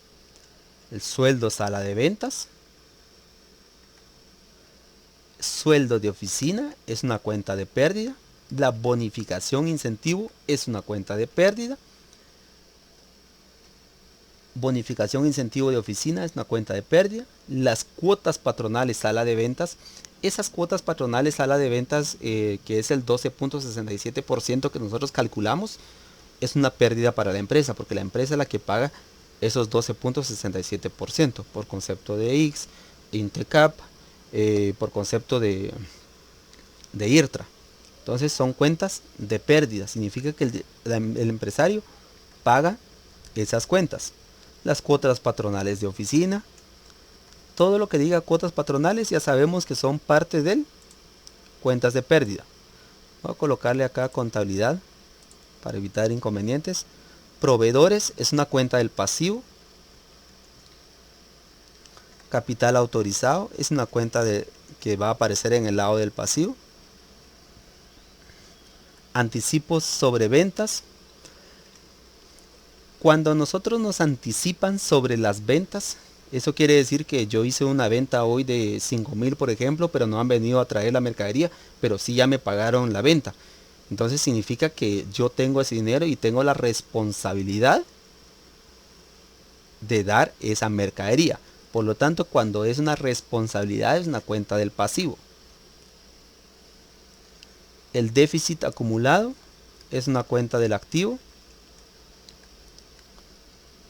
el sueldo sala de ventas, sueldo de oficina es una cuenta de pérdida. La bonificación incentivo es una cuenta de pérdida. Bonificación incentivo de oficina es una cuenta de pérdida. Las cuotas patronales sala de ventas, esas cuotas patronales sala de ventas, que es el 12.67% que nosotros calculamos, es una pérdida para la empresa, porque la empresa es la que paga esos 12.67% por concepto de IX, Intecap, por concepto de IRTRA. Entonces son cuentas de pérdida. Significa que el empresario paga esas cuentas. Las cuotas patronales de oficina. Todo lo que diga cuotas patronales ya sabemos que son parte de cuentas de pérdida. Voy a colocarle acá contabilidad para evitar inconvenientes. Proveedores es una cuenta del pasivo. Capital autorizado es una cuenta que va a aparecer en el lado del pasivo. Anticipos sobre ventas. Cuando nosotros nos anticipan sobre las ventas, eso quiere decir que yo hice una venta hoy de 5,000, por ejemplo, pero no han venido a traer la mercadería, pero sí ya me pagaron la venta. Entonces significa que yo tengo ese dinero y tengo la responsabilidad de dar esa mercadería. Por lo tanto, cuando es una responsabilidad, es una cuenta del pasivo. El déficit acumulado es una cuenta del activo.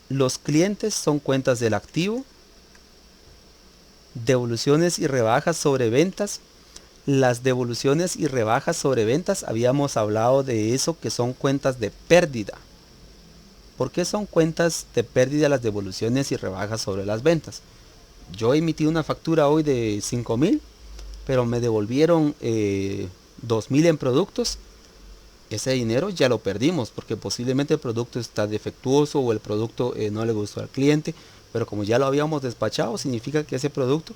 Los clientes son cuentas del activo. Devoluciones y rebajas sobre ventas. Las devoluciones y rebajas sobre ventas, habíamos hablado de eso, que son cuentas de pérdida. ¿Por qué son cuentas de pérdida las devoluciones y rebajas sobre las ventas? Yo emití una factura hoy de 5,000, pero me devolvieron 2,000 en productos. Ese dinero ya lo perdimos porque posiblemente el producto está defectuoso o el producto no le gustó al cliente, pero como ya lo habíamos despachado, significa que ese producto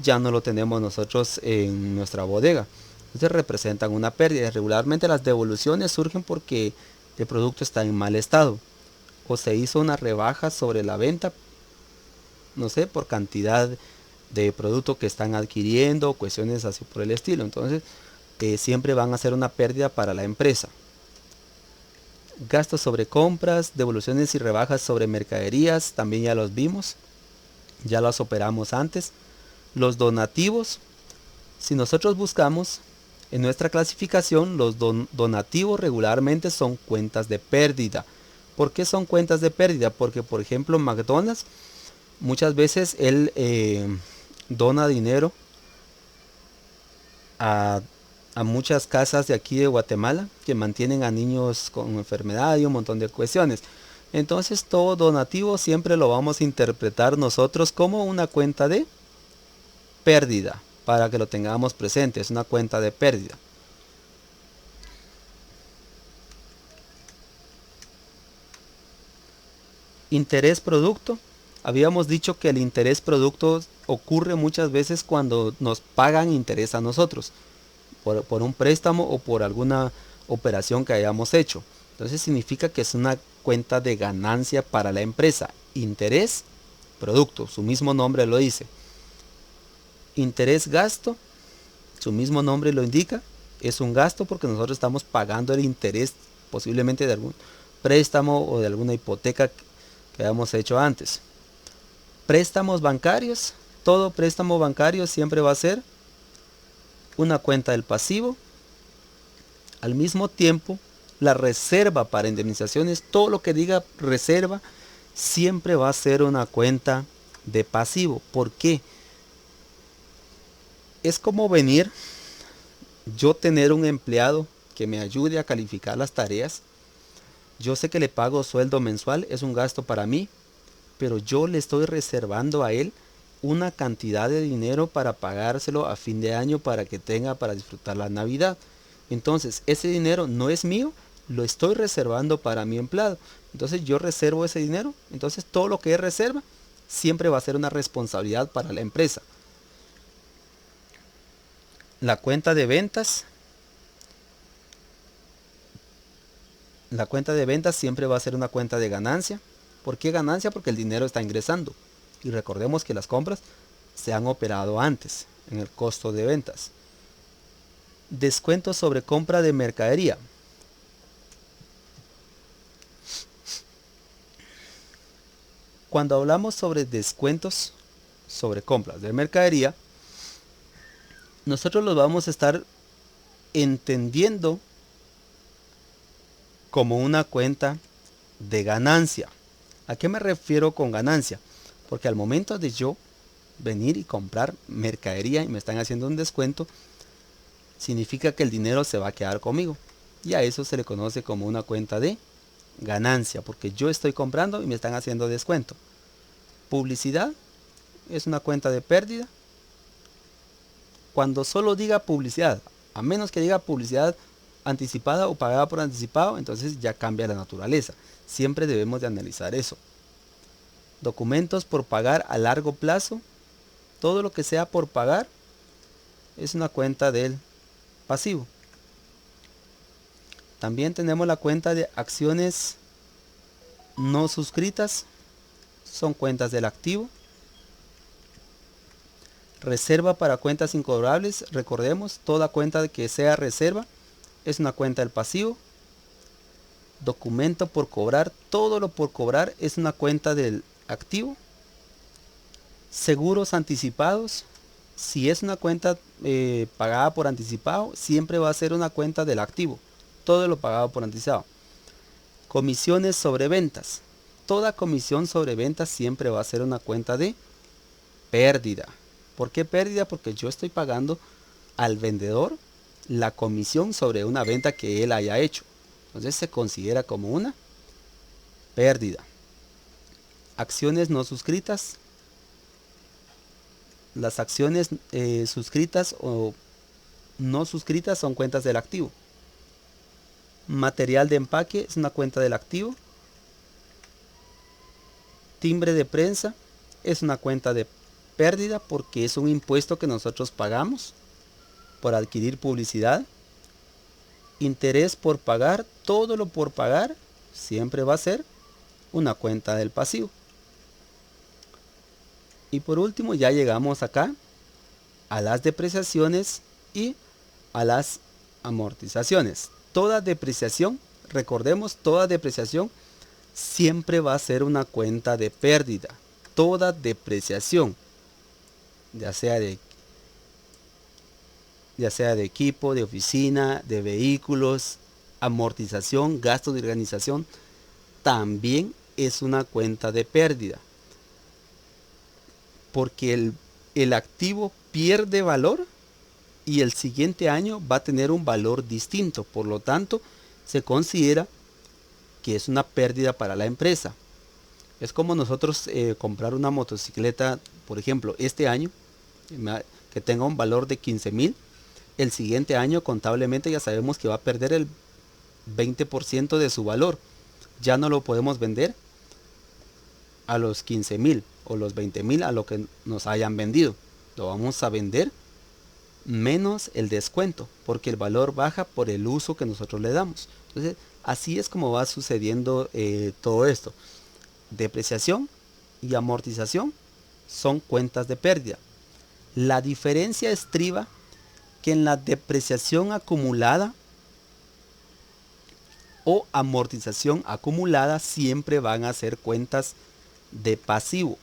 ya no lo tenemos nosotros en nuestra bodega. Entonces representan una pérdida. Regularmente las devoluciones surgen porque el producto está en mal estado o se hizo una rebaja sobre la venta, no sé, por cantidad de producto que están adquiriendo, cuestiones así por el estilo. Entonces siempre van a ser una pérdida para la empresa. Gastos sobre compras, devoluciones y rebajas sobre mercaderías, también ya los vimos, ya los operamos antes. Los donativos, si nosotros buscamos en nuestra clasificación, los donativos regularmente son cuentas de pérdida. ¿Por qué son cuentas de pérdida? Porque, por ejemplo, McDonald's, muchas veces él dona dinero a muchas casas de aquí de Guatemala que mantienen a niños con enfermedad y un montón de cuestiones. Entonces todo donativo siempre lo vamos a interpretar nosotros como una cuenta de pérdida, para que lo tengamos presente. Es una cuenta de pérdida. Interés producto. Habíamos dicho que el interés producto ocurre muchas veces cuando nos pagan interés a nosotros por un préstamo o por alguna operación que hayamos hecho. Entonces significa que es una cuenta de ganancia para la empresa. Interés producto, su mismo nombre lo dice. Interés gasto, su mismo nombre lo indica. Es un gasto porque nosotros estamos pagando el interés posiblemente de algún préstamo o de alguna hipoteca que habíamos hecho antes. Préstamos bancarios. Todo préstamo bancario siempre va a ser una cuenta del pasivo. Al mismo tiempo, la reserva para indemnizaciones, todo lo que diga reserva, siempre va a ser una cuenta de pasivo. ¿Por qué? Es como venir, yo tener un empleado que me ayude a calificar las tareas. Yo sé que le pago sueldo mensual, es un gasto para mí, pero yo le estoy reservando a él una cantidad de dinero para pagárselo a fin de año para que tenga para disfrutar la Navidad. Entonces, ese dinero no es mío, lo estoy reservando para mi empleado. Entonces, yo reservo ese dinero. Entonces, todo lo que es reserva siempre va a ser una responsabilidad para la empresa. La cuenta de ventas. La cuenta de ventas siempre va a ser una cuenta de ganancia. ¿Por qué ganancia? Porque el dinero está ingresando. Y recordemos que las compras se han operado antes en el costo de ventas. Descuento sobre compra de mercadería. Cuando hablamos sobre descuentos sobre compras de mercadería, nosotros los vamos a estar entendiendo como una cuenta de ganancia. ¿A qué me refiero con ganancia? Porque al momento de yo venir y comprar mercadería y me están haciendo un descuento, significa que el dinero se va a quedar conmigo. Y a eso se le conoce como una cuenta de ganancia, porque yo estoy comprando y me están haciendo descuento. Publicidad es una cuenta de pérdida. Cuando solo diga publicidad, a menos que diga publicidad anticipada o pagada por anticipado, entonces ya cambia la naturaleza. Siempre debemos de analizar eso. Documentos por pagar a largo plazo. Todo lo que sea por pagar es una cuenta del pasivo. También tenemos la cuenta de acciones no suscritas. Son cuentas del activo. Reserva para cuentas incobrables. Recordemos, toda cuenta que sea reserva es una cuenta del pasivo. Documento por cobrar. Todo lo por cobrar es una cuenta del activo. Seguros anticipados. Si es una cuenta pagada por anticipado, siempre va a ser una cuenta del activo. Todo lo pagado por anticipado. Comisiones sobre ventas. Toda comisión sobre ventas siempre va a ser una cuenta de pérdida. ¿Por qué pérdida? Porque yo estoy pagando al vendedor la comisión sobre una venta que él haya hecho. Entonces se considera como una pérdida. Acciones no suscritas. Las acciones suscritas o no suscritas son cuentas del activo. Material de empaque es una cuenta del activo. Timbre de prensa es una cuenta de pérdida porque es un impuesto que nosotros pagamos por adquirir publicidad. Interés por pagar, todo lo por pagar siempre va a ser una cuenta del pasivo. Y por último ya llegamos acá a las depreciaciones y a las amortizaciones. Toda depreciación, recordemos, toda depreciación siempre va a ser una cuenta de pérdida. Toda depreciación, ya sea de equipo, de oficina, de vehículos, amortización, gastos de organización, también es una cuenta de pérdida. Porque el activo pierde valor y el siguiente año va a tener un valor distinto. Por lo tanto, se considera que es una pérdida para la empresa. Es como nosotros comprar una motocicleta, por ejemplo, este año, que tenga un valor de 15,000. El siguiente año contablemente ya sabemos que va a perder el 20% de su valor. Ya no lo podemos vender a los 15,000 o los 20,000 a lo que nos hayan vendido. Lo vamos a vender menos el descuento porque el valor baja por el uso que nosotros le damos. Entonces así es como va sucediendo todo esto. Depreciación y amortización son cuentas de pérdida. La diferencia estriba que en la depreciación acumulada o amortización acumulada siempre van a ser cuentas de pasivo.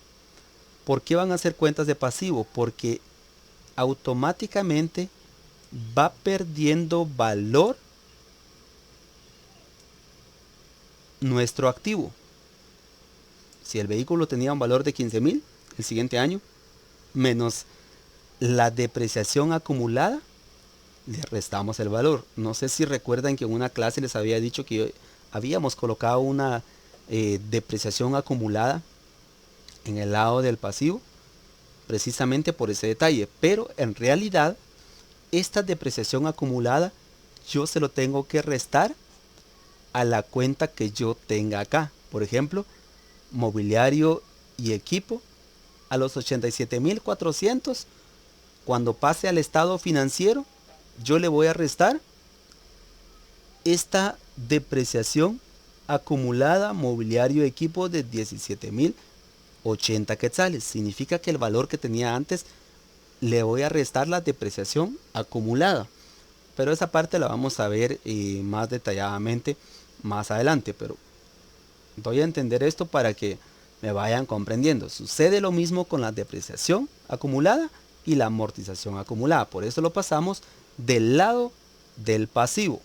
¿Por qué van a ser cuentas de pasivo? Porque automáticamente va perdiendo valor nuestro activo. Si el vehículo tenía un valor de 15,000 el siguiente año, menos la depreciación acumulada, le restamos el valor. No sé si recuerdan que en una clase les había dicho que habíamos colocado una depreciación acumulada en el lado del pasivo, precisamente por ese detalle. Pero en realidad, esta depreciación acumulada yo se lo tengo que restar a la cuenta que yo tenga acá. Por ejemplo, mobiliario y equipo a los 87,400. Cuando pase al estado financiero, yo le voy a restar esta depreciación acumulada mobiliario equipo de 17,080 quetzales. Significa que el valor que tenía antes le voy a restar la depreciación acumulada. Pero esa parte la vamos a ver más detalladamente más adelante. Pero doy a entender esto para que me vayan comprendiendo. Sucede lo mismo con la depreciación acumulada y la amortización acumulada. Por eso lo pasamos del lado del pasivo.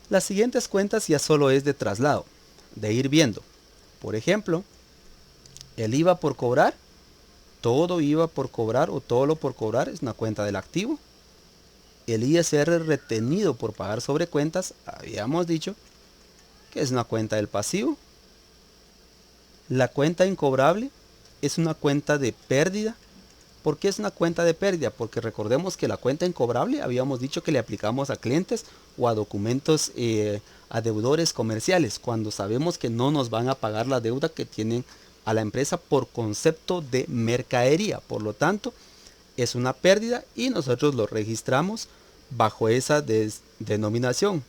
Las siguientes cuentas ya solo es de traslado, de ir viendo. Por ejemplo, el IVA por cobrar, todo IVA por cobrar o todo lo por cobrar es una cuenta del activo. El ISR retenido por pagar sobre cuentas, habíamos dicho que es una cuenta del pasivo. La cuenta incobrable es una cuenta de pérdida. ¿Por qué es una cuenta de pérdida? Porque recordemos que la cuenta incobrable habíamos dicho que le aplicamos a clientes o a documentos, a deudores comerciales, cuando sabemos que no nos van a pagar la deuda que tienen a la empresa por concepto de mercadería. Por lo tanto, es una pérdida y nosotros lo registramos bajo esa denominación.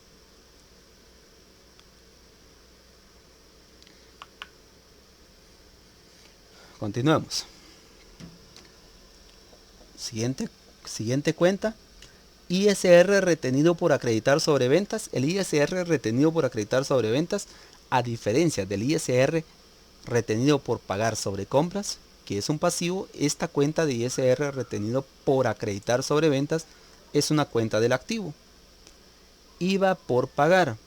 Continuemos. Siguiente cuenta. ISR retenido por acreditar sobre ventas. El ISR retenido por acreditar sobre ventas, a diferencia del ISR retenido por pagar sobre compras, que es un pasivo, esta cuenta de ISR retenido por acreditar sobre ventas es una cuenta del activo. IVA por pagar.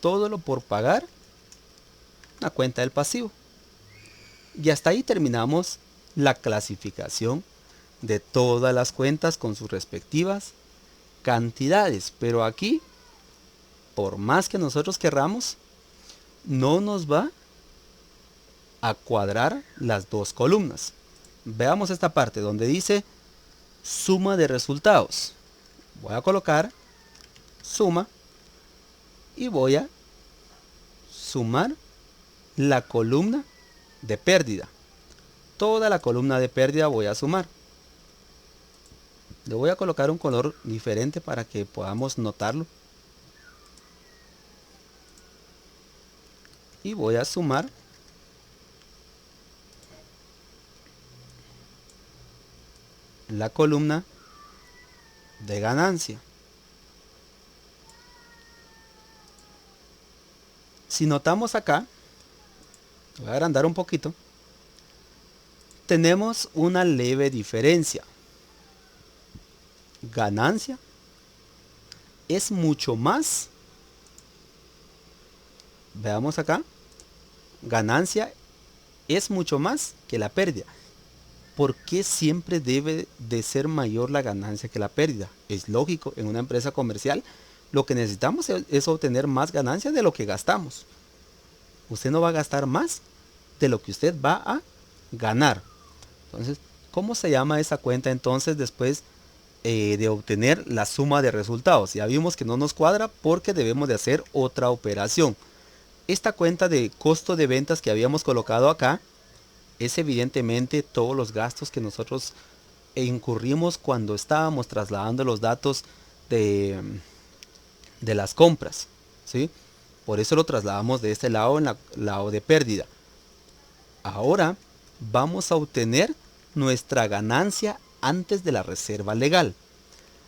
Todo lo por pagar, una cuenta del pasivo. Y hasta ahí terminamos la clasificación de todas las cuentas con sus respectivas cantidades. Pero aquí, por más que nosotros querramos, no nos va a cuadrar las dos columnas. Veamos esta parte donde dice suma de resultados. Voy a colocar suma y voy a sumar la columna de pérdida. Toda la columna de pérdida voy a sumar. Le voy a colocar un color diferente para que podamos notarlo. Y voy a sumar la columna de ganancia. Si notamos acá, voy a agrandar un poquito, tenemos una leve diferencia. Ganancia es mucho más. Veamos acá. Ganancia es mucho más que la pérdida. ¿Por qué siempre debe de ser mayor la ganancia que la pérdida? Es lógico, en una empresa comercial lo que necesitamos es obtener más ganancia de lo que gastamos. Usted no va a gastar más de lo que usted va a ganar. Entonces, ¿cómo se llama esa cuenta entonces después de obtener la suma de resultados? Ya vimos que no nos cuadra porque debemos de hacer otra operación. Esta cuenta de costo de ventas que habíamos colocado acá es evidentemente todos los gastos que nosotros incurrimos cuando estábamos trasladando los datos de las compras, ¿sí? Por eso lo trasladamos de este lado en el lado de pérdida. Ahora vamos a obtener nuestra ganancia antes de la reserva legal.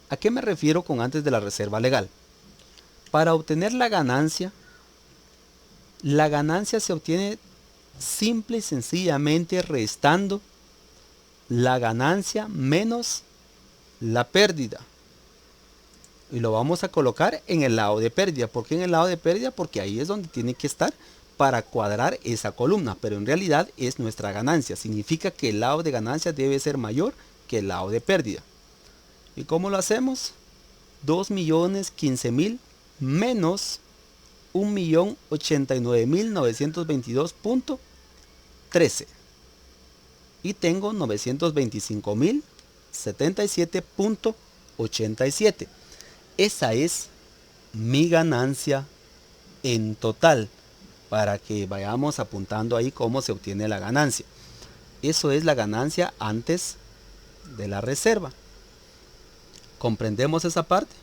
¿A qué me refiero con antes de la reserva legal? Para obtener la ganancia se obtiene simple y sencillamente restando la ganancia menos la pérdida. Y lo vamos a colocar en el lado de pérdida. ¿Por qué en el lado de pérdida? Porque ahí es donde tiene que estar para cuadrar esa columna. Pero en realidad es nuestra ganancia. Significa que el lado de ganancia debe ser mayor que el lado de pérdida. ¿Y cómo lo hacemos? 2.015.000 menos 1.089.922.13. Y tengo 925.077.87. Esa es mi ganancia en total, para que vayamos apuntando ahí cómo se obtiene la ganancia. Eso es la ganancia antes de la reserva. ¿Comprendemos esa parte?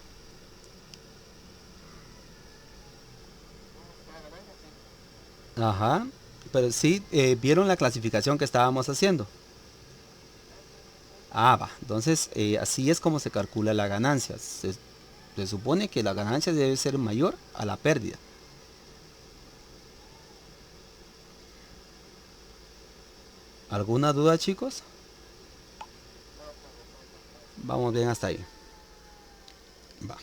Ajá, pero sí, vieron la clasificación que estábamos haciendo. Ah, va, entonces así es como se calcula la ganancia. Se supone que la ganancia debe ser mayor a la pérdida. ¿Alguna duda, chicos? Vamos bien hasta ahí. Va.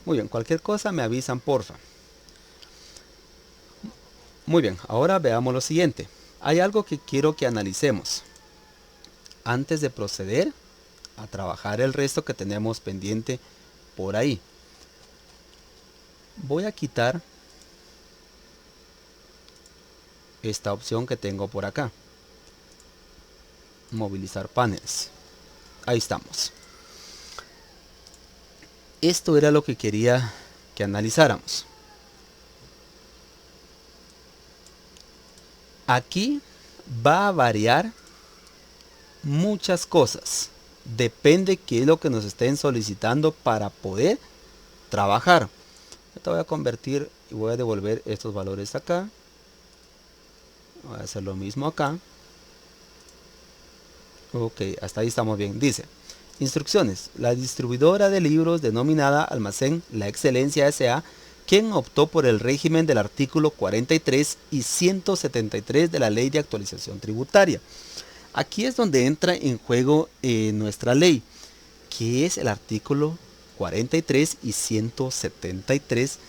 Muy bien, cualquier cosa me avisan, porfa. Muy bien, ahora veamos lo siguiente. Hay algo que quiero que analicemos antes de proceder a trabajar el resto que tenemos pendiente por ahí. Voy a quitar esta opción que tengo por acá. Movilizar paneles. Ahí estamos. Esto era lo que quería que analizáramos. Aquí va a variar muchas cosas. Depende qué es lo que nos estén solicitando para poder trabajar. Te voy a convertir y voy a devolver estos valores acá. Voy a hacer lo mismo acá. Ok, hasta ahí estamos bien. Dice: instrucciones. La distribuidora de libros denominada Almacén La Excelencia S.A., quien optó por el régimen del artículo 43 y 173 de la Ley de Actualización Tributaria. Aquí es donde entra en juego nuestra ley, que es el artículo 43 y 173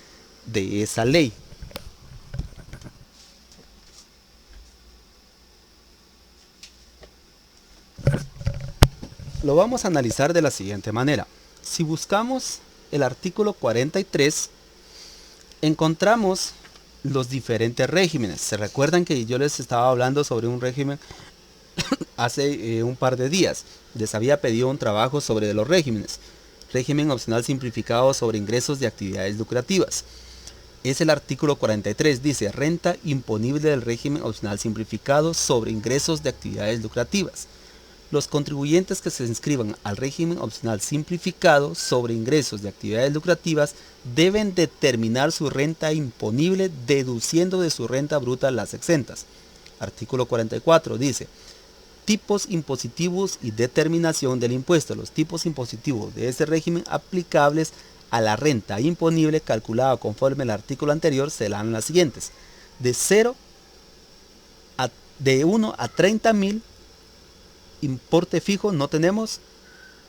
de esa ley. Lo vamos a analizar de la siguiente manera. Si buscamos el artículo 43, encontramos los diferentes regímenes. ¿Se recuerdan que yo les estaba hablando sobre un régimen hace un par de días? Les había pedido un trabajo sobre los regímenes. Régimen opcional simplificado sobre ingresos de actividades lucrativas. Es el artículo 43, dice: renta imponible del régimen opcional simplificado sobre ingresos de actividades lucrativas. Los contribuyentes que se inscriban al régimen opcional simplificado sobre ingresos de actividades lucrativas deben determinar su renta imponible deduciendo de su renta bruta las exentas. Artículo 44 dice: tipos impositivos y determinación del impuesto. Los tipos impositivos de ese régimen aplicables a la renta imponible calculada conforme al artículo anterior serán las siguientes: de 1 a 30.000, importe fijo no tenemos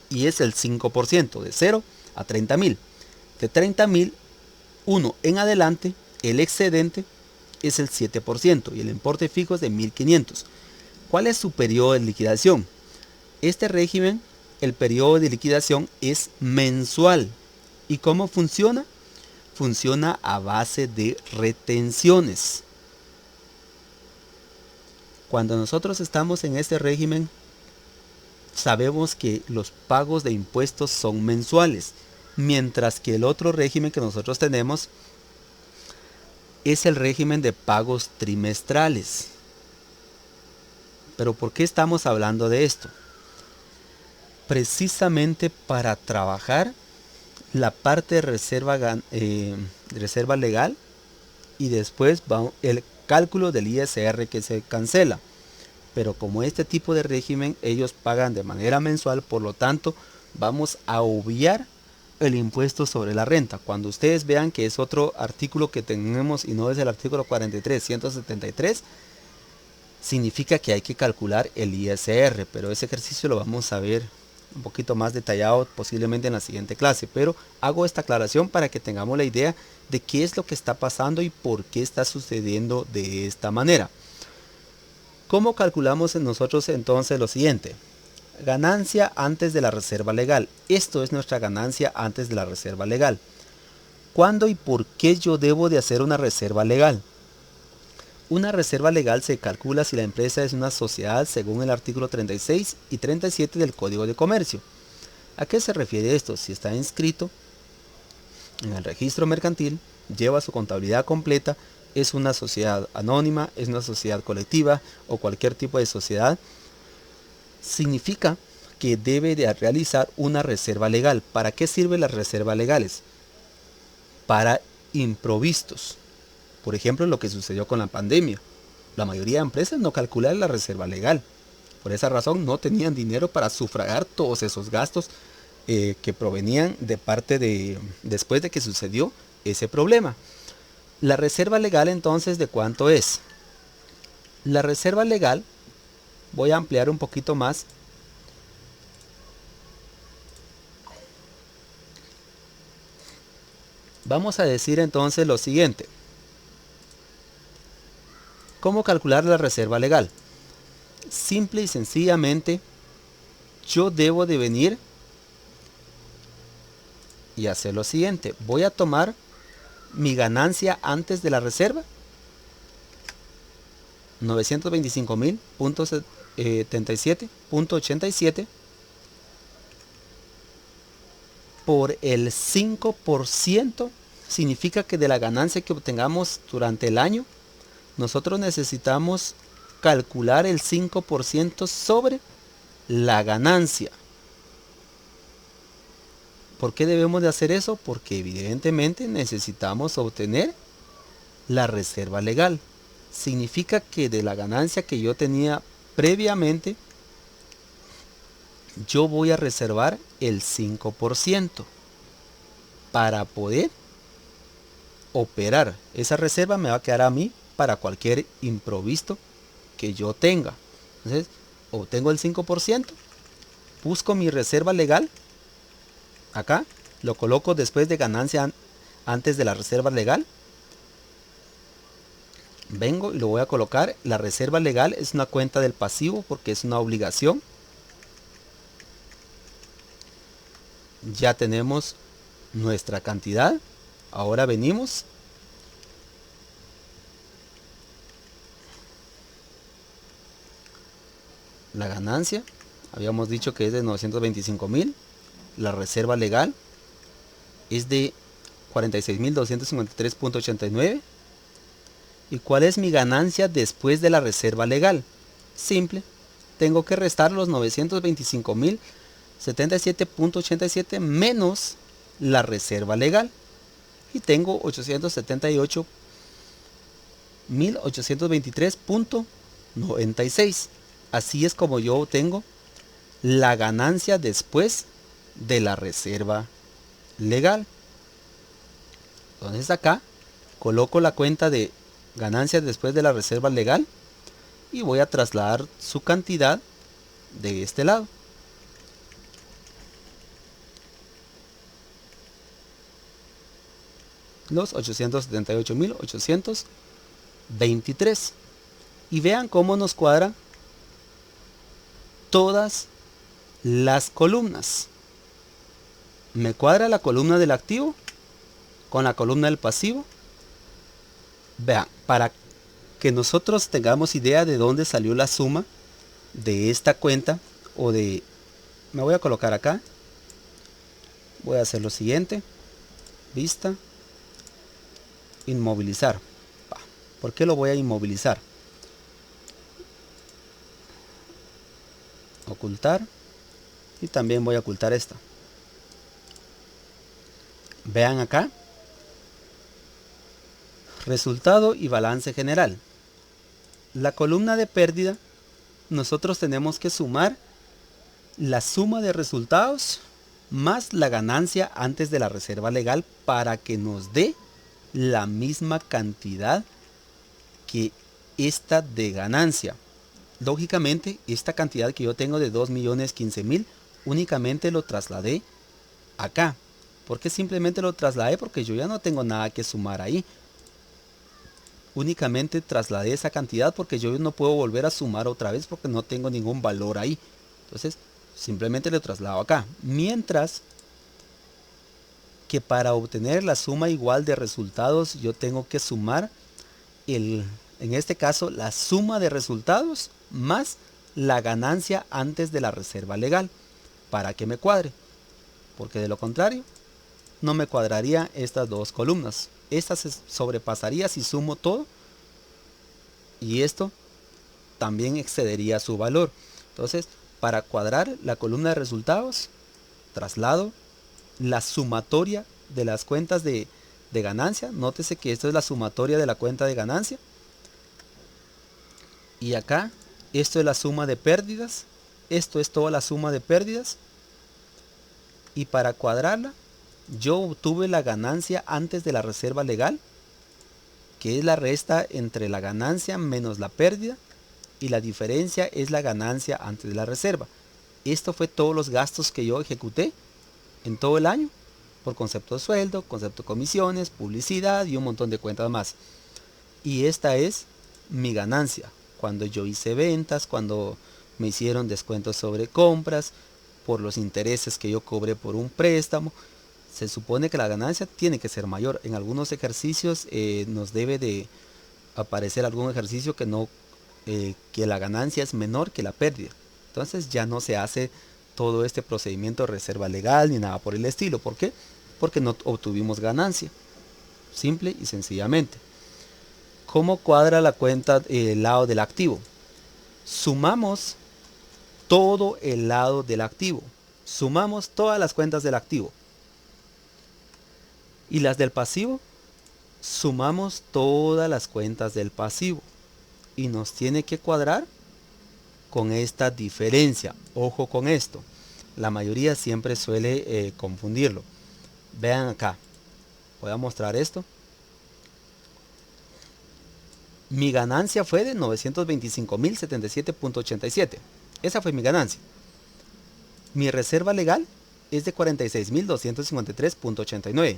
y es el 5%, de 0 a 30.000. De 30.000, 1 en adelante, el excedente es el 7% y el importe fijo es de 1.500. ¿Cuál es su periodo de liquidación? Este régimen, el periodo de liquidación es mensual. ¿Y cómo funciona? Funciona a base de retenciones. Cuando nosotros estamos en este régimen, sabemos que los pagos de impuestos son mensuales, mientras que el otro régimen que nosotros tenemos es el régimen de pagos trimestrales. Pero ¿por qué estamos hablando de esto? Precisamente para trabajar la parte de reserva legal y después va el cálculo del ISR que se cancela. Pero como este tipo de régimen ellos pagan de manera mensual, por lo tanto vamos a obviar el impuesto sobre la renta. Cuando ustedes vean que es otro artículo que tenemos y no es el artículo 43.173, significa que hay que calcular el ISR, pero ese ejercicio lo vamos a ver un poquito más detallado posiblemente en la siguiente clase, pero hago esta aclaración para que tengamos la idea de qué es lo que está pasando y por qué está sucediendo de esta manera. ¿Cómo calculamos nosotros entonces lo siguiente? Ganancia antes de la reserva legal. Esto es nuestra ganancia antes de la reserva legal. ¿Cuándo y por qué yo debo de hacer una reserva legal? Una reserva legal se calcula si la empresa es una sociedad según el artículo 36 y 37 del Código de Comercio. ¿A qué se refiere esto? Si está inscrito en el registro mercantil, lleva su contabilidad completa, es una sociedad anónima, es una sociedad colectiva o cualquier tipo de sociedad, significa que debe de realizar una reserva legal. ¿Para qué sirven las reservas legales? Para imprevistos. Por ejemplo, lo que sucedió con la pandemia. La mayoría de empresas no calculan la reserva legal. Por esa razón no tenían dinero para sufragar todos esos gastos que provenían de parte de después de que sucedió ese problema. La reserva legal entonces, ¿de cuánto es? La reserva legal, voy a ampliar un poquito más. Vamos a decir entonces lo siguiente. ¿Cómo calcular la reserva legal? Simple y sencillamente, yo debo de venir y hacer lo siguiente. Voy a tomar mi ganancia antes de la reserva, 925.077.87 por el 5%, significa que de la ganancia que obtengamos durante el año, nosotros necesitamos calcular el 5% sobre la ganancia. ¿Por qué debemos de hacer eso? Porque evidentemente necesitamos obtener la reserva legal. Significa que de la ganancia que yo tenía previamente, yo voy a reservar el 5% para poder operar. Esa reserva me va a quedar a mí para cualquier imprevisto que yo tenga. Entonces, obtengo el 5%, busco mi reserva legal, acá, lo coloco después de ganancia antes de la reserva legal. Vengo y lo voy a colocar. La reserva legal es una cuenta del pasivo porque es una obligación. Ya tenemos nuestra cantidad. Ahora venimos. La ganancia, habíamos dicho que es de 925.000. La reserva legal es de 46.253.89. ¿Y cuál es mi ganancia después de la reserva legal? Simple. Tengo que restar los 925.077.87 menos la reserva legal. Y tengo 878.823.96. Así es como yo obtengo la ganancia después de la reserva legal. Entonces acá coloco la cuenta de ganancias después de la reserva legal y voy a trasladar su cantidad de este lado. Los 878.823. Y vean cómo nos cuadran todas las columnas. Me cuadra la columna del activo con la columna del pasivo. Vean, para que nosotros tengamos idea de dónde salió la suma de esta cuenta o de... Me voy a colocar acá. Voy a hacer lo siguiente. Vista. Inmovilizar. ¿Por qué lo voy a inmovilizar? Ocultar. Y también voy a ocultar esta. Vean acá. Resultado y balance general. La columna de pérdida nosotros tenemos que sumar la suma de resultados más la ganancia antes de la reserva legal para que nos dé la misma cantidad que esta de ganancia. Lógicamente, esta cantidad que yo tengo de 2.015.000 únicamente lo trasladé acá. ¿Por qué simplemente lo trasladé? Porque yo ya no tengo nada que sumar ahí. Únicamente trasladé esa cantidad porque yo no puedo volver a sumar otra vez porque no tengo ningún valor ahí. Entonces, simplemente lo traslado acá. Mientras que para obtener la suma igual de resultados, yo tengo que sumar en este caso, la suma de resultados más la ganancia antes de la reserva legal, para que me cuadre. Porque de lo contrario, no me cuadraría estas dos columnas. Esta se sobrepasaría si sumo todo y esto también excedería su valor. Entonces, para cuadrar la columna de resultados, traslado la sumatoria de las cuentas de ganancia. Nótese que esto es la sumatoria de la cuenta de ganancia. Y acá, esto es la suma de pérdidas. Esto es toda la suma de pérdidas. Y para cuadrarla, yo obtuve la ganancia antes de la reserva legal, que es la resta entre la ganancia menos la pérdida, y la diferencia es la ganancia antes de la reserva. Esto fue todos los gastos que yo ejecuté en todo el año, por concepto de sueldo, concepto de comisiones, publicidad y un montón de cuentas más. Y esta es mi ganancia, cuando yo hice ventas, cuando me hicieron descuentos sobre compras, por los intereses que yo cobré por un préstamo. Se supone que la ganancia tiene que ser mayor. En algunos ejercicios nos debe de aparecer algún ejercicio que no que la ganancia es menor que la pérdida. Entonces ya no se hace todo este procedimiento de reserva legal ni nada por el estilo. ¿Por qué? Porque no obtuvimos ganancia. Simple y sencillamente. ¿Cómo cuadra la cuenta el lado del activo? Sumamos todo el lado del activo. Sumamos todas las cuentas del activo. Y las del pasivo, sumamos todas las cuentas del pasivo. Y nos tiene que cuadrar con esta diferencia. Ojo con esto. La mayoría siempre suele confundirlo. Vean acá. Voy a mostrar esto. Mi ganancia fue de 925.077.87. Esa fue mi ganancia. Mi reserva legal es de 46.253.89.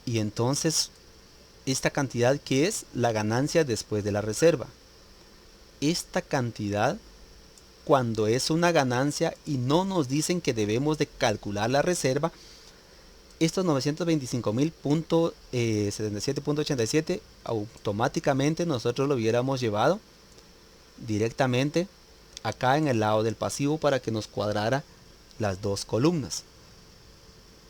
Y entonces, esta cantidad que es la ganancia después de la reserva. Esta cantidad, cuando es una ganancia y no nos dicen que debemos de calcular la reserva, estos 925.077.87 automáticamente nosotros lo hubiéramos llevado directamente acá en el lado del pasivo para que nos cuadrara las dos columnas.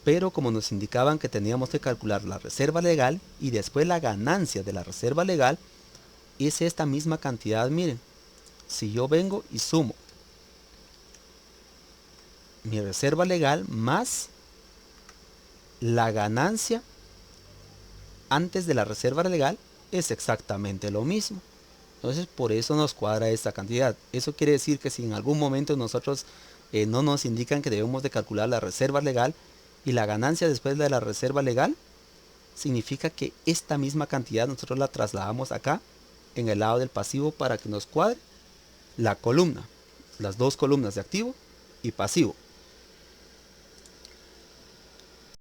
Pero como nos indicaban que teníamos que calcular la reserva legal y después la ganancia de la reserva legal, es esta misma cantidad. Miren, si yo vengo y sumo mi reserva legal más la ganancia antes de la reserva legal, es exactamente lo mismo. Entonces por eso nos cuadra esta cantidad. Eso quiere decir que si en algún momento nosotros no nos indican que debemos de calcular la reserva legal y la ganancia después de la reserva legal, significa que esta misma cantidad nosotros la trasladamos acá en el lado del pasivo para que nos cuadre la columna, las dos columnas de activo y pasivo.